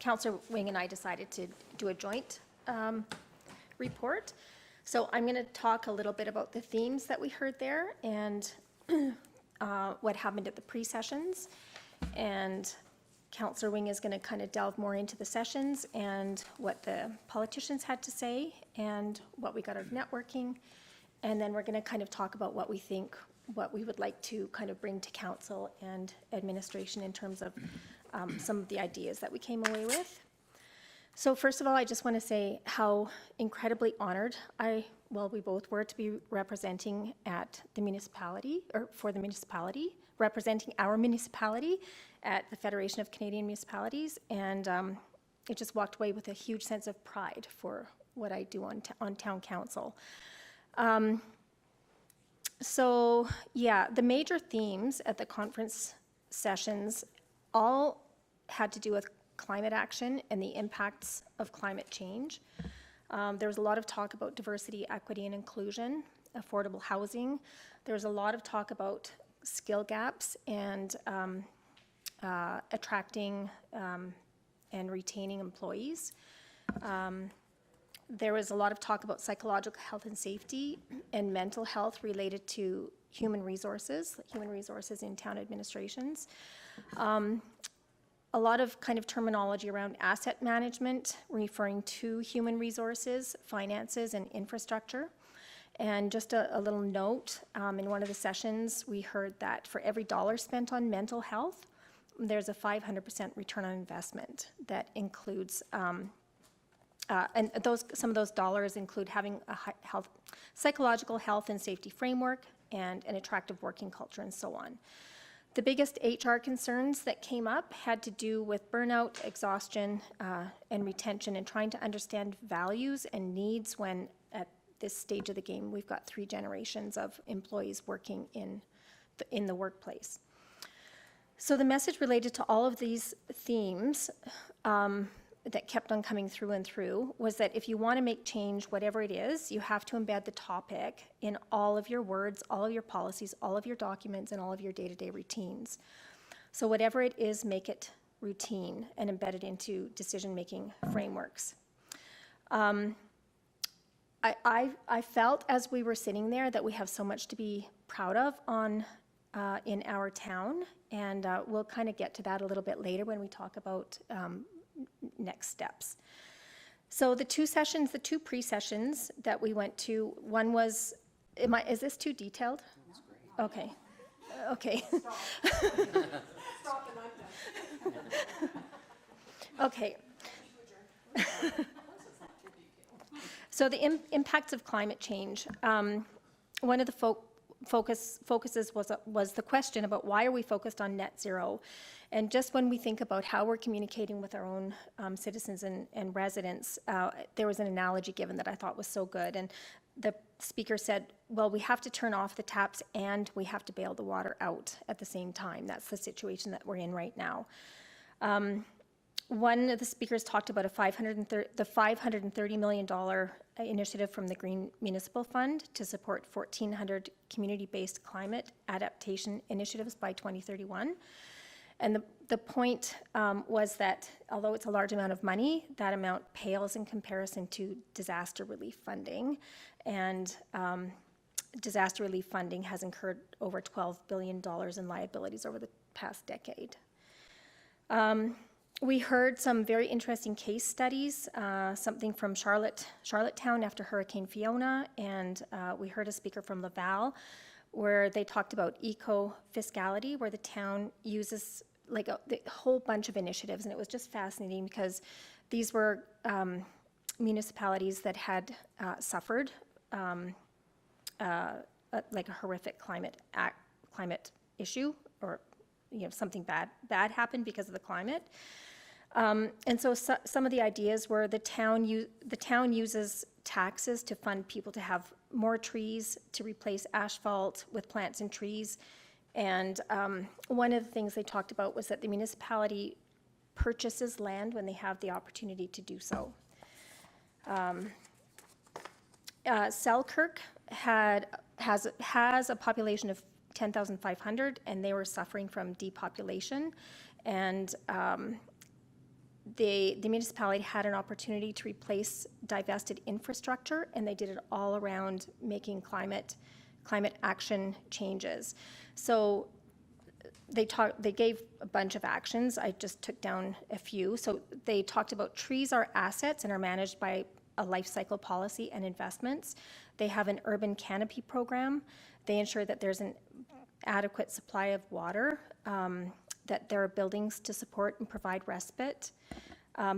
Councillor Wing and I decided to do a joint report. So I'm going to talk a little bit about the themes that we heard there and what happened at the pre-sessions. And Councillor Wing is going to kind of delve more into the sessions and what the politicians had to say and what we got out of networking. And then we're going to kind of talk about what we think, what we would like to kind of bring to council and administration in terms of some of the ideas that we came away with. So first of all, I just want to say how incredibly honored we both were to be representing at the municipality, or for the municipality, representing our municipality at the Federation of Canadian Municipalities, and I just walked away with a huge sense of pride for what I do on town council. So yeah, the major themes at the conference sessions all had to do with climate action and the impacts of climate change. There was a lot of talk about diversity, equity, and inclusion, affordable housing. There was a lot of talk about skill gaps and attracting and retaining employees. There was a lot of talk about psychological health and safety and mental health related to human resources in town administrations. A lot of kind of terminology around asset management, referring to human resources, finances, and infrastructure. And just a little note, in one of the sessions, we heard that for every dollar spent on mental health, there's a 500% return on investment that includes, and some of those dollars include having a psychological health and safety framework and an attractive working culture and so on. The biggest HR concerns that came up had to do with burnout, exhaustion, and retention, and trying to understand values and needs when at this stage of the game we've got 3 generations of employees working in the workplace. So the message related to all of these themes that kept on coming through and through was that if you want to make change, whatever it is, you have to embed the topic in all of your words, all of your policies, all of your documents, and all of your day-to-day routines. So whatever it is, make it routine and embed it into decision-making frameworks. I felt as we were sitting there that we have so much to be proud of in our town, and we'll kind of get to that a little bit later when we talk about next steps. So the 2 sessions, the 2 pre-sessions that we went to, one was, is this too detailed? Okay. Okay. Stop and I'm done. Okay. So the impacts of climate change. One of the focuses was the question about why are we focused on net zero? And just when we think about how we're communicating with our own citizens and residents, there was an analogy given that I thought was so good. And the speaker said, well, we have to turn off the taps and we have to bail the water out at the same time. That's the situation that we're in right now. One of the speakers talked about the $530 million initiative from the Green Municipal Fund to support 1,400 community-based climate adaptation initiatives by 2031. And the point was that although it's a large amount of money, that amount pales in comparison to disaster relief funding. And disaster relief funding has incurred over $12 billion in liabilities over the past decade. We heard some very interesting case studies, something from Charlottetown after Hurricane Fiona, and we heard a speaker from Laval where they talked about eco-fiscality, where the town uses like a whole bunch of initiatives, and it was just fascinating because these were municipalities that had suffered like a horrific climate issue, or something bad happened because of the climate. And so some of the ideas were the town uses taxes to fund people to have more trees, to replace asphalt with plants and trees. And one of the things they talked about was that the municipality purchases land when they have the opportunity to do so. Selkirk has a population of 10,500, and they were suffering from depopulation. And the municipality had an opportunity to replace divested infrastructure, and they did it all around making climate action changes. So they gave a bunch of actions. I just took down a few. So they talked about trees are assets and are managed by a life cycle policy and investments. They have an urban canopy program. They ensure that there's an adequate supply of water, that there are buildings to support and provide respite.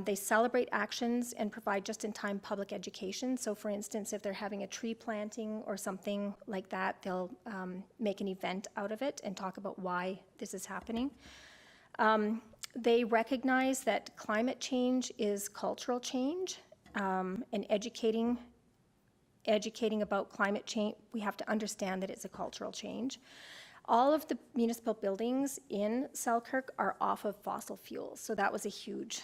They celebrate actions and provide just-in-time public education. So for instance, if they're having a tree planting or something like that, they'll make an event out of it and talk about why this is happening. They recognize that climate change is cultural change, and educating about climate change, we have to understand that it's a cultural change. All of the municipal buildings in Selkirk are off of fossil fuels, so that was a huge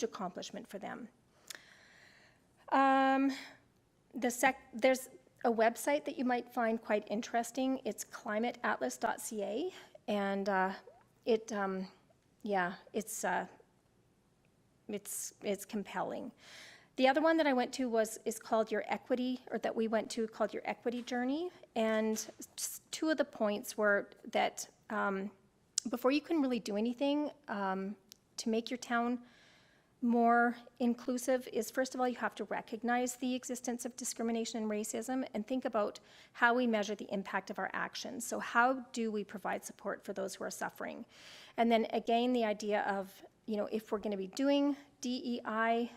accomplishment for them. There's a website that you might find quite interesting. It's climateatlas.ca, and it's compelling. The other one that I went to is called Your Equity, or that we went to, called Your Equity Journey, and two of the points were that before you can really do anything to make your town more inclusive is, first of all, you have to recognize the existence of discrimination and racism and think about how we measure the impact of our actions. So how do we provide support for those who are suffering? And then again, the idea of, if we're going to be doing DEI,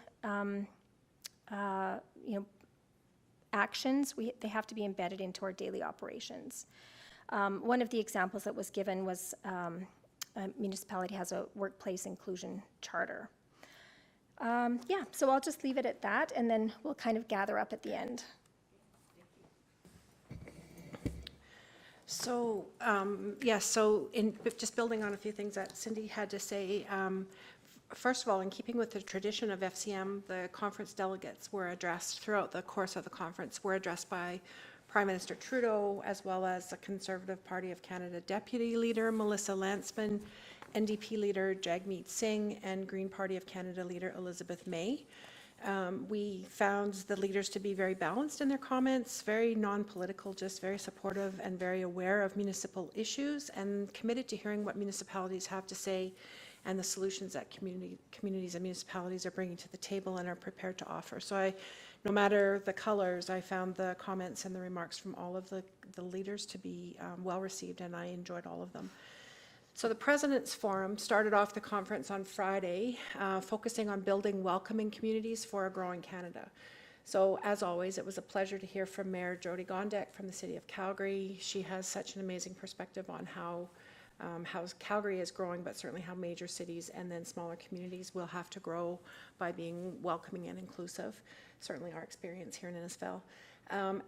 actions, they have to be embedded into our daily operations. One of the examples that was given was a municipality has a workplace inclusion charter. So I'll just leave it at that, and then we'll kind of gather up at the end. So, just building on a few things that Cindy had to say, first of all, in keeping with the tradition of FCM, the conference delegates were addressed throughout the course of the conference, were addressed by Prime Minister Trudeau, as well as the Conservative Party of Canada Deputy Leader Melissa Lantsman, NDP Leader Jagmeet Singh, and Green Party of Canada Leader Elizabeth May. We found the leaders to be very balanced in their comments, very non-political, just very supportive and very aware of municipal issues, and committed to hearing what municipalities have to say and the solutions that communities and municipalities are bringing to the table and are prepared to offer. So no matter the colors, I found the comments and the remarks from all of the leaders to be well received, and I enjoyed all of them. So the President's Forum started off the conference on Friday, focusing on building welcoming communities for a growing Canada. So as always, it was a pleasure to hear from Mayor Jyoti Gondek from the City of Calgary. She has such an amazing perspective on how Calgary is growing, but certainly how major cities and then smaller communities will have to grow by being welcoming and inclusive. Certainly our experience here in Innisfil.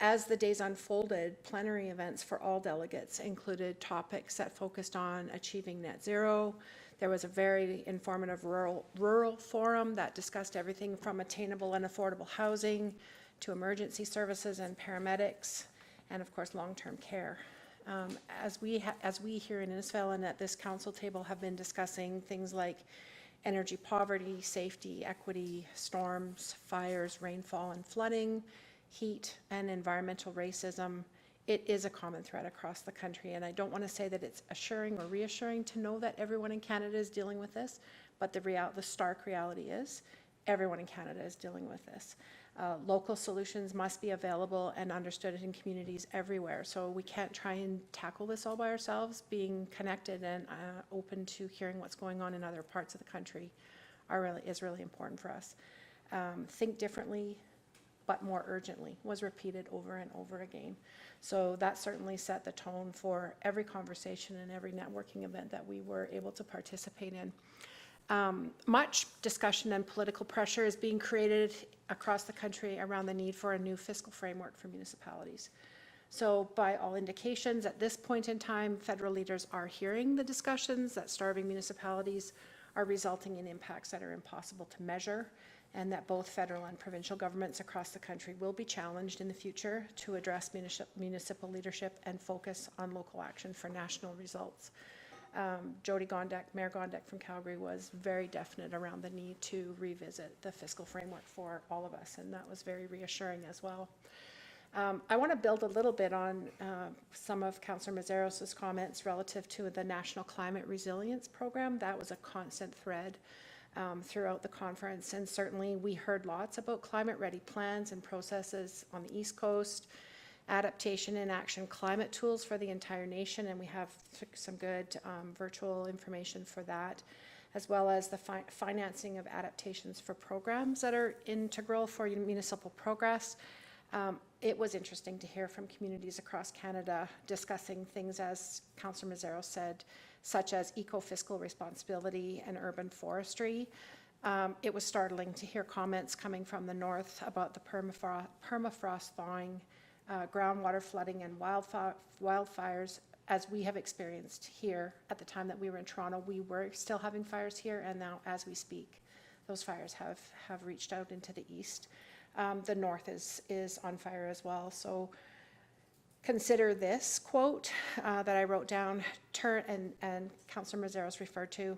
As the days unfolded, plenary events for all delegates included topics that focused on achieving net zero. There was a very informative rural forum that discussed everything from attainable and affordable housing to emergency services and paramedics, and of course long-term care. As we here in Innisfil and at this council table have been discussing things like energy poverty, safety, equity, storms, fires, rainfall and flooding, heat, and environmental racism, it is a common thread across the country. And I don't want to say that it's assuring or reassuring to know that everyone in Canada is dealing with this, but the stark reality is everyone in Canada is dealing with this. Local solutions must be available and understood in communities everywhere. So we can't try and tackle this all by ourselves. Being connected and open to hearing what's going on in other parts of the country is really important for us. Think differently, but more urgently, was repeated over and over again. So that certainly set the tone for every conversation and every networking event that we were able to participate in. Much discussion and political pressure is being created across the country around the need for a new fiscal framework for municipalities. So by all indications, at this point in time, federal leaders are hearing the discussions that starving municipalities are resulting in impacts that are impossible to measure, and that both federal and provincial governments across the country will be challenged in the future to address municipal leadership and focus on local action for national results. Jyoti Gondek, Mayor Gondek from Calgary, was very definite around the need to revisit the fiscal framework for all of us, and that was very reassuring as well. I want to build a little bit on some of Councillor Messaros' comments relative to the National Climate Resilience Program. That was a constant thread throughout the conference, and certainly we heard lots about climate-ready plans and processes on the East Coast, adaptation and action climate tools for the entire nation, and we have some good virtual information for that, as well as the financing of adaptations for programs that are integral for municipal progress. It was interesting to hear from communities across Canada discussing things, as Councillor Messaros said, such as eco-fiscal responsibility and urban forestry. It was startling to hear comments coming from the north about the permafrost thawing, groundwater flooding and wildfires, as we have experienced here. At the time that we were in Toronto, we were still having fires here, and now as we speak, those fires have reached out into the east. The north is on fire as well. So consider this quote that I wrote down, and Councillor Messaros referred to,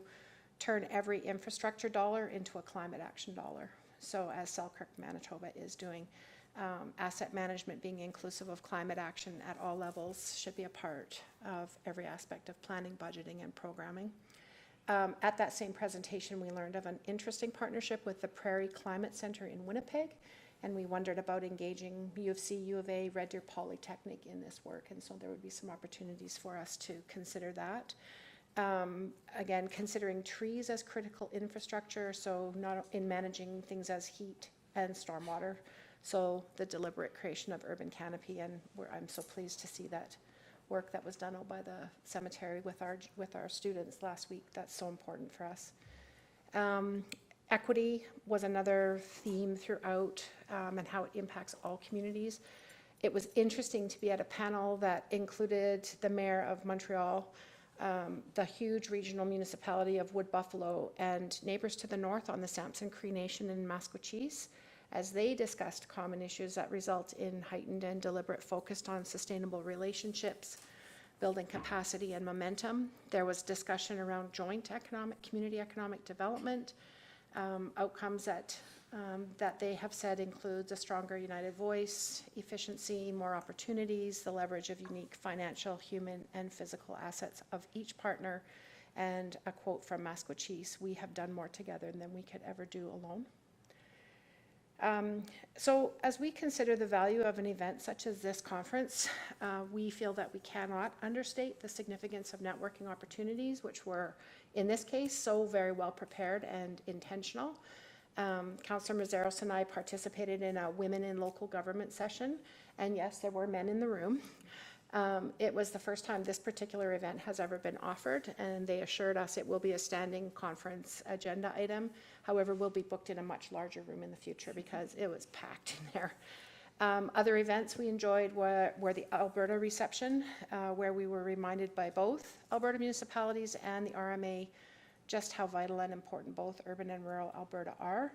turn every infrastructure dollar into a climate action dollar. So as Selkirk, Manitoba is doing, asset management being inclusive of climate action at all levels should be a part of every aspect of planning, budgeting, and programming. At that same presentation, we learned of an interesting partnership with the Prairie Climate Center in Winnipeg, and we wondered about engaging U of C, U of A, Red Deer Polytechnic in this work, and so there would be some opportunities for us to consider that. Again, considering trees as critical infrastructure, so not in managing things as heat and stormwater, so the deliberate creation of urban canopy, and I'm so pleased to see that work that was done out by the cemetery with our students last week. That's so important for us. Equity was another theme throughout, and how it impacts all communities. It was interesting to be at a panel that included the Mayor of Montreal, the huge regional municipality of Wood Buffalo, and neighbors to the north on the Sampson Cree Nation and Masquachese, as they discussed common issues that result in heightened and deliberate focus on sustainable relationships, building capacity and momentum. There was discussion around joint community economic development, outcomes that they have said includes a stronger united voice, efficiency, more opportunities, the leverage of unique financial, human, and physical assets of each partner, and a quote from Masquachese, "We have done more together than we could ever do alone." So as we consider the value of an event such as this conference, we feel that we cannot understate the significance of networking opportunities, which were, in this case, so very well prepared and intentional. Councillor Messaros and I participated in a Women in Local Government session, and yes, there were men in the room. It was the first time this particular event has ever been offered, and they assured us it will be a standing conference agenda item. However, we'll be booked in a much larger room in the future because it was packed in there. Other events we enjoyed were the Alberta reception, where we were reminded by both Alberta municipalities and the RMA just how vital and important both urban and rural Alberta are.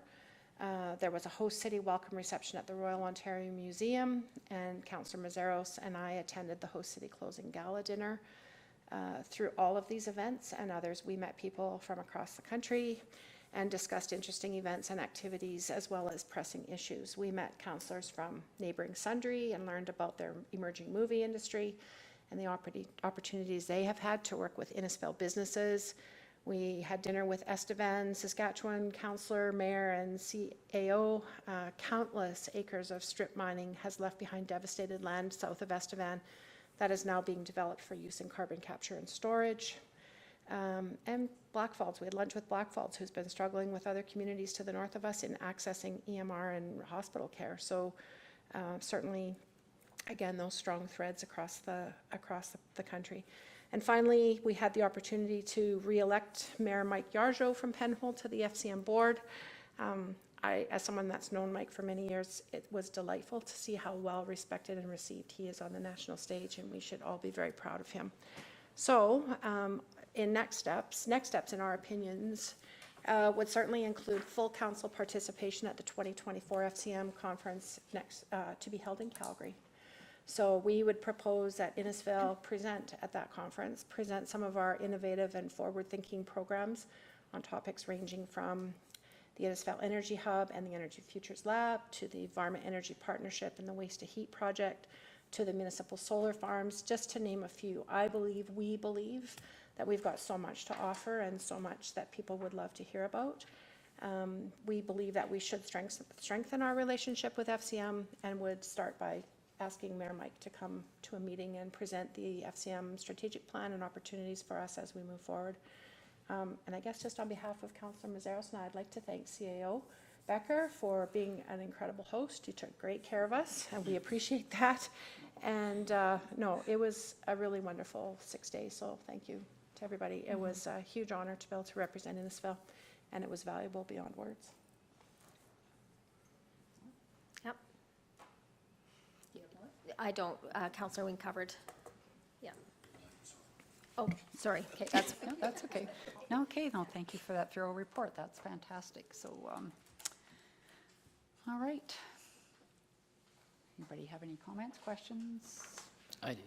There was a host city welcome reception at the Royal Ontario Museum, and Councillor Messaros and I attended the host city closing gala dinner. Through all of these events and others, we met people from across the country and discussed interesting events and activities as well as pressing issues. We met councillors from neighbouring Sundre and learned about their emerging movie industry and the opportunities they have had to work with Innisfil businesses. We had dinner with Estevan, Saskatchewan councillor, mayor, and CAO. Countless acres of strip mining has left behind devastated land south of Estevan that is now being developed for use in carbon capture and storage. And Blackfalds, we had lunch with Blackfalds, who's been struggling with other communities to the north of us in accessing EMR and hospital care. So certainly, again, those strong threads across the country. And finally, we had the opportunity to re-elect Mayor Mike Yargeau from Penhold to the FCM board. As someone that's known Mike for many years, it was delightful to see how well respected and received he is on the national stage, and we should all be very proud of him. So, in next steps in our opinions, would certainly include full council participation at the 2024 FCM conference to be held in Calgary. So we would propose that Innisfil present at that conference, present some of our innovative and forward-thinking programs on topics ranging from the Innisfil Energy Hub and the Energy Futures Lab, to the Environment Energy Partnership and the Waste to Heat Project, to the municipal solar farms, just to name a few. We believe that we've got so much to offer and so much that people would love to hear about. We believe that we should strengthen our relationship with FCM, and would start by asking Mayor Mike to come to a meeting and present the FCM strategic plan and opportunities for us as we move forward. And I guess just on behalf of Councillor Messaros and I, I'd like to thank CAO Becker for being an incredible host. You took great care of us, and we appreciate that. And no, it was a really wonderful 6 days, so thank you to everybody. It was a huge honor to be able to represent Innisfil, and it was valuable beyond words. Yep. I don't, Councillor Wing covered. Yeah. Oh, sorry. Okay, that's okay. No, thank you for that thorough report. That's fantastic. So, all right. Anybody have any comments, questions? I do.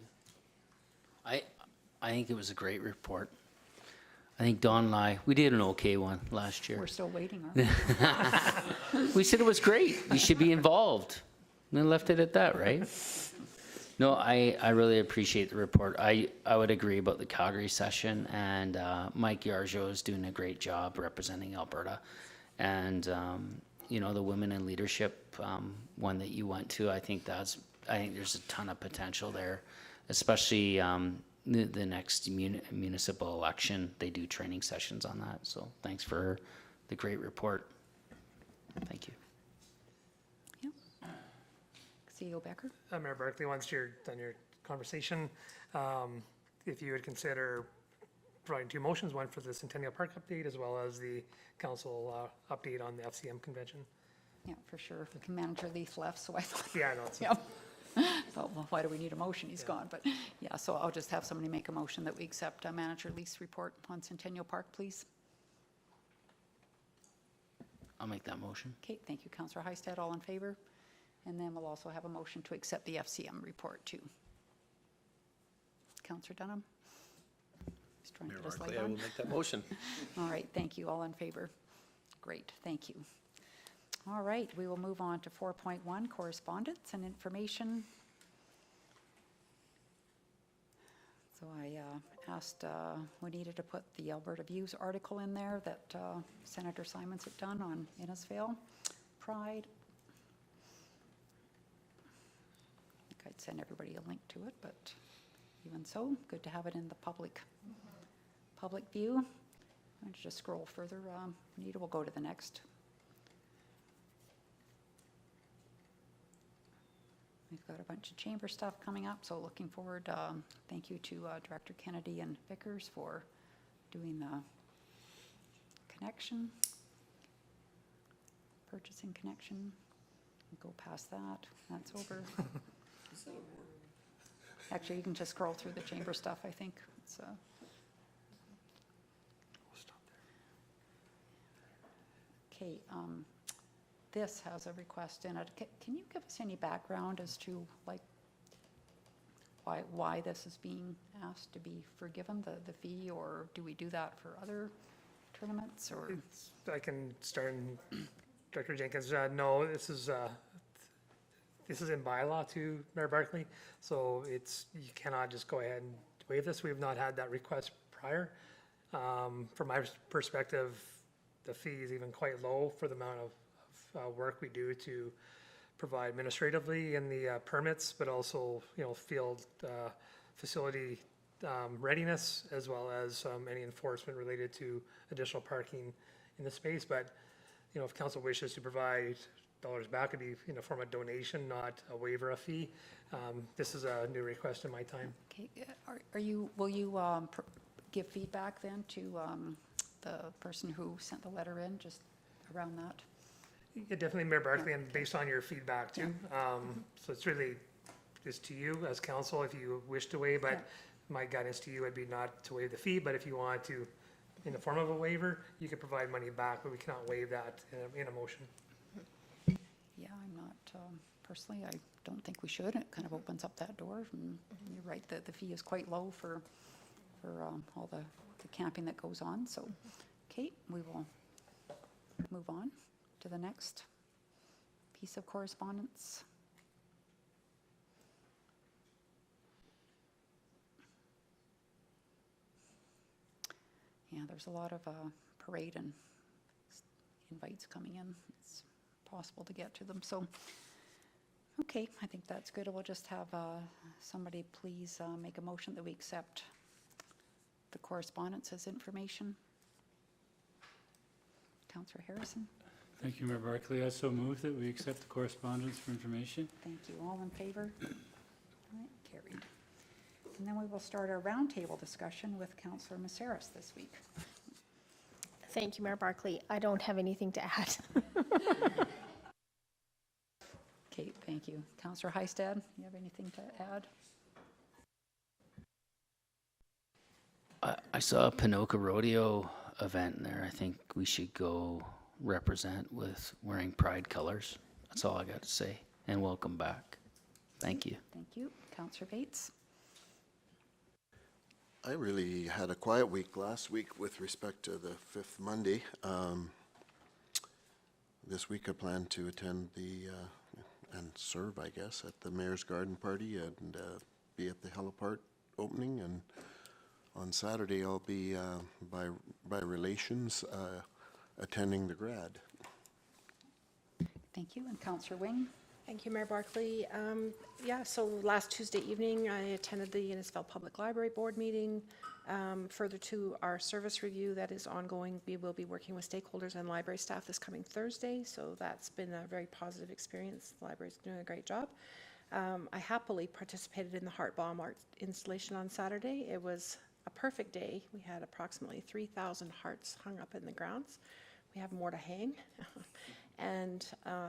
I think it was a great report. I think Don and I, we did an okay one last year. We're still waiting, aren't we? We said it was great. You should be involved. And then left it at that, right? No, I really appreciate the report. I would agree about the Calgary session, and Mike Yarjo is doing a great job representing Alberta. And, you know, the Women in Leadership one that you went to, I think there's a ton of potential there, especially the next municipal election. They do training sessions on that. So thanks for the great report. Thank you. CEO Becker? Mayor Barclay, once you're done your conversation, if you would consider providing two motions, one for the Centennial Park update as well as the council update on the FCM convention. Yeah, for sure. Manager Leith left, so I thought, Yeah, I know. It's yeah. Thought, well, why do we need a motion? He's gone, but yeah, so I'll just have somebody make a motion that we accept Manager Leith's report on Centennial Park, please. I'll make that motion. Okay, thank you, Councillor Heistad. All in favor? And then we'll also have a motion to accept the FCM report too. Councillor Dunham? He's trying to Mayor get his light Barclay, I will on. make that motion. All right, thank you. All in favor? Great, thank you. All right, we will move on to 4.1, correspondence and information. So I asked, we needed to put the Alberta Views article in there that Senator Simons had done on Innisfail Pride. I think I'd send everybody a link to it, but even so, good to have it in the public view. I'll just scroll further. Anita will go to the next. We've got a bunch of chamber stuff coming up, so looking forward. Thank you to Director Kennedy and Vickers for doing the connection, purchasing connection. Go past that. That's over. Actually, you can just scroll through the chamber stuff, I think. It's, okay. This has a request in it. Can you give us any background as to like why this is being asked to be forgiven, the fee, or do we do that for other tournaments, or? I can start, Director Jenkins. No, this is in bylaw to Mayor Barclay, so you cannot just go ahead and waive this. We have not had that request prior. From my perspective, the fee is even quite low for the amount of work we do to provide administratively in the permits, but also, you know, field facility readiness, as well as any enforcement related to additional parking in the space. But, you know, if council wishes to provide dollars back, it'd be in the form of donation, not a waiver of fee. This is a new request in my time. Okay, will you give feedback then to the person who sent the letter in, just around that? Yeah, definitely, Mayor Barclay, and based on your feedback too. So it's really just to you as council if you wish to waive, but my guidance to you would be not to waive the fee, but if you want to, in the form of a waiver, you could provide money back, but we cannot waive that in a motion. Yeah, I'm not, personally, I don't think we should. It kind of opens up that door. And you're right, the fee is quite low for all the camping that goes on. So, okay, we will move on to the next piece of correspondence. Yeah, there's a lot of parade and invites coming in. It's possible to get to them. So, okay, I think that's good. We'll just have somebody please make a motion that we accept the correspondence as information. Councillor Harrison. Thank you, Mayor Barclay. I so move that we accept the correspondence for information. Thank you. All in favor? All right, carried. And then we will start our roundtable discussion with Councillor Messaros this week. Thank you, Mayor Barclay. I don't have anything to add. Okay, thank you. Councillor Heistad, you have anything to add? I saw a Pinoca Rodeo event in there. I think we should go represent with wearing pride colors. That's all I got to say. And welcome back. Thank you. Thank you. Councillor Bates? I really had a quiet week last week with respect to the fifth Monday. This week I plan to attend and serve, I guess, at the Mayor's Garden Party and be at the Heliport opening. And on Saturday I'll be, by relations, attending the grad. Thank you. And Councillor Wing? Thank you, Mayor Barclay. Yeah, so last Tuesday evening, I attended the Innisfil Public Library Board meeting. Further to our service review that is ongoing, we will be working with stakeholders and library staff this coming Thursday, so that's been a very positive experience. The library's doing a great job. I happily participated in the Heart Bomb art installation on Saturday. It was a perfect day. We had approximately 3,000 hearts hung up in the grounds. We have more to hang. And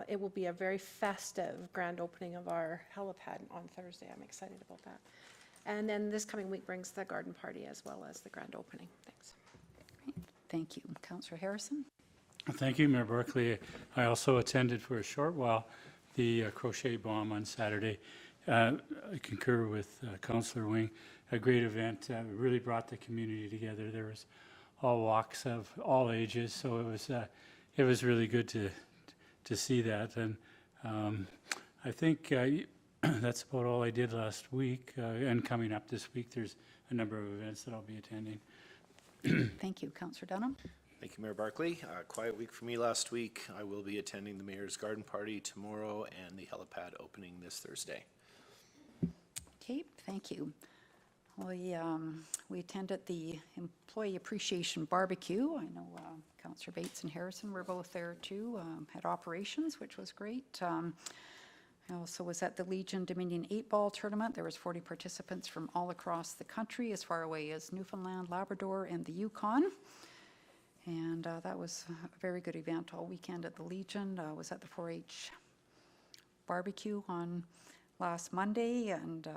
it will be a very festive grand opening of our helipad on Thursday. I'm excited about that. And then this coming week brings the garden party as well as the grand opening. Thanks. Great. Thank you. Councillor Harrison? Thank you, Mayor Barclay. I also attended for a short while the crochet bomb on Saturday. I concur with Councillor Wing. A great event. Really brought the community together. There was all walks of all ages, so it was really good to see that. And I think that's about all I did last week. And coming up this week, there's a number of events that I'll be attending. Thank you. Councillor Dunham? Thank you, Mayor Barclay. Quiet week for me last week. I will be attending the Mayor's Garden Party tomorrow and the helipad opening this Thursday. Okay, thank you. We attended the Employee Appreciation Barbecue. I know Councillor Bates and Harrison were both there too, had operations, which was great. I also was at the Legion Dominion 8-Ball Tournament. There was 40 participants from all across the country, as far away as Newfoundland, Labrador, and the Yukon. And that was a very good event all weekend at the Legion. I was at the 4-H barbecue on last Monday, and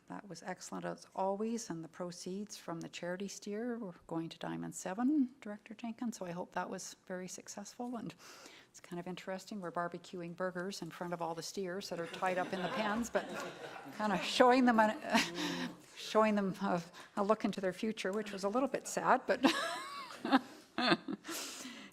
that was excellent as always. And the proceeds from the charity steer were going to Diamond 7, Director Jenkins. So I hope that was very successful. And it's kind of interesting. We're barbecuing burgers in front of all the steers that are tied up in the pens, but kind of showing them a look into their future, which was a little bit sad, but.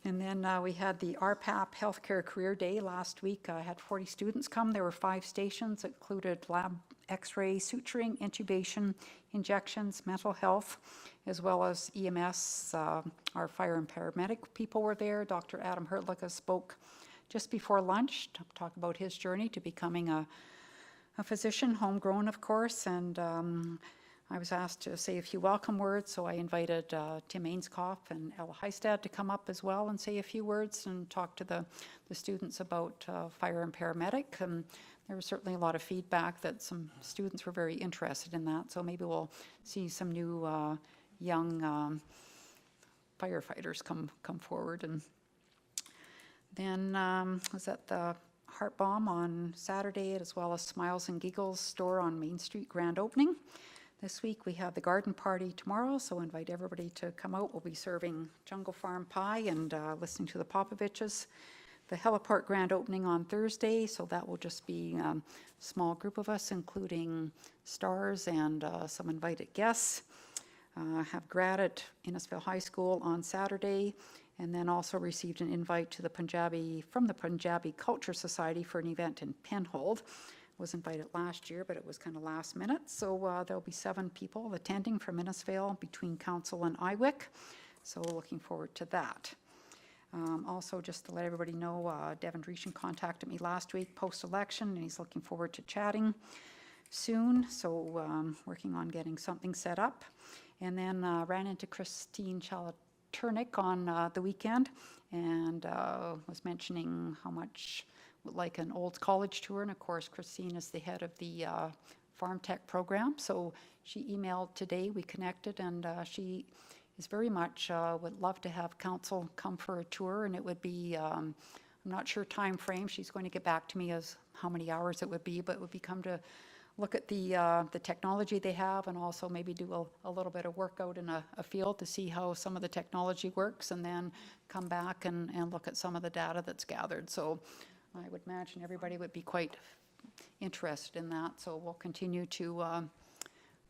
And then we had the RPAP Healthcare Career Day last week. I had 40 students come. There were 5 stations that included lab, x-ray, suturing, intubation, injections, mental health, as well as EMS. Our fire and paramedic people were there. Dr. Adam Hertlicka spoke just before lunch to talk about his journey to becoming a physician, homegrown, of course, and I was asked to say a few welcome words, so I invited Tim Ainskoff and Ella Heistad to come up as well and say a few words and talk to the students about fire and paramedic. And there was certainly a lot of feedback that some students were very interested in that, so maybe we'll see some new young firefighters come forward. And then I was at the Heart Bomb on Saturday, as well as Smiles and Giggles store on Main Street grand opening. This week we have the garden party tomorrow, so invite everybody to come out. We'll be serving Jungle Farm pie and listening to the Popoviches. The Heliport grand opening on Thursday, so that will just be a small group of us, including stars and some invited guests. Have grad at Innisfil High School on Saturday, and then also received an invite from the Punjabi Culture Society for an event in Penhold. Was invited last year, but it was kind of last minute. So there'll be 7 people attending from Innisfail between Council and IWIC. So looking forward to that. Also, just to let everybody know, Devin Dreeshen contacted me last week post-election, and he's looking forward to chatting soon. So working on getting something set up. And then ran into Christine Chalaturnik on the weekend, and was mentioning how much like an old college tour. And of course, Christine is the head of the Farm Tech program. So she emailed today, we connected, and she is very much would love to have council come for a tour, and it would be, I'm not sure time frame. She's going to get back to me as how many hours it would be, but it would be come to look at the technology they have, and also maybe do a little bit of work out in a field to see how some of the technology works, and then come back and look at some of the data that's gathered. So I would imagine everybody would be quite interested in that, so we'll continue to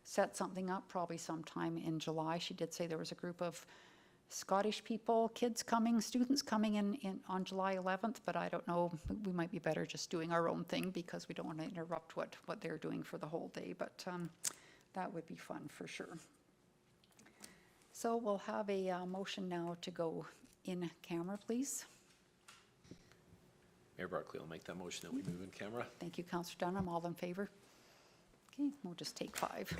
set something up probably sometime in July. She did say there was a group of Scottish people, kids coming, students coming in on July 11th, but I don't know, we might be better just doing our own thing because we don't want to interrupt what they're doing for the whole day, but that would be fun for sure. So we'll have a motion now to go in camera, please. Mayor Barclay will make that motion that we move in camera. Thank you, Councillor Dunham. All in favor? Okay, we'll just take 5.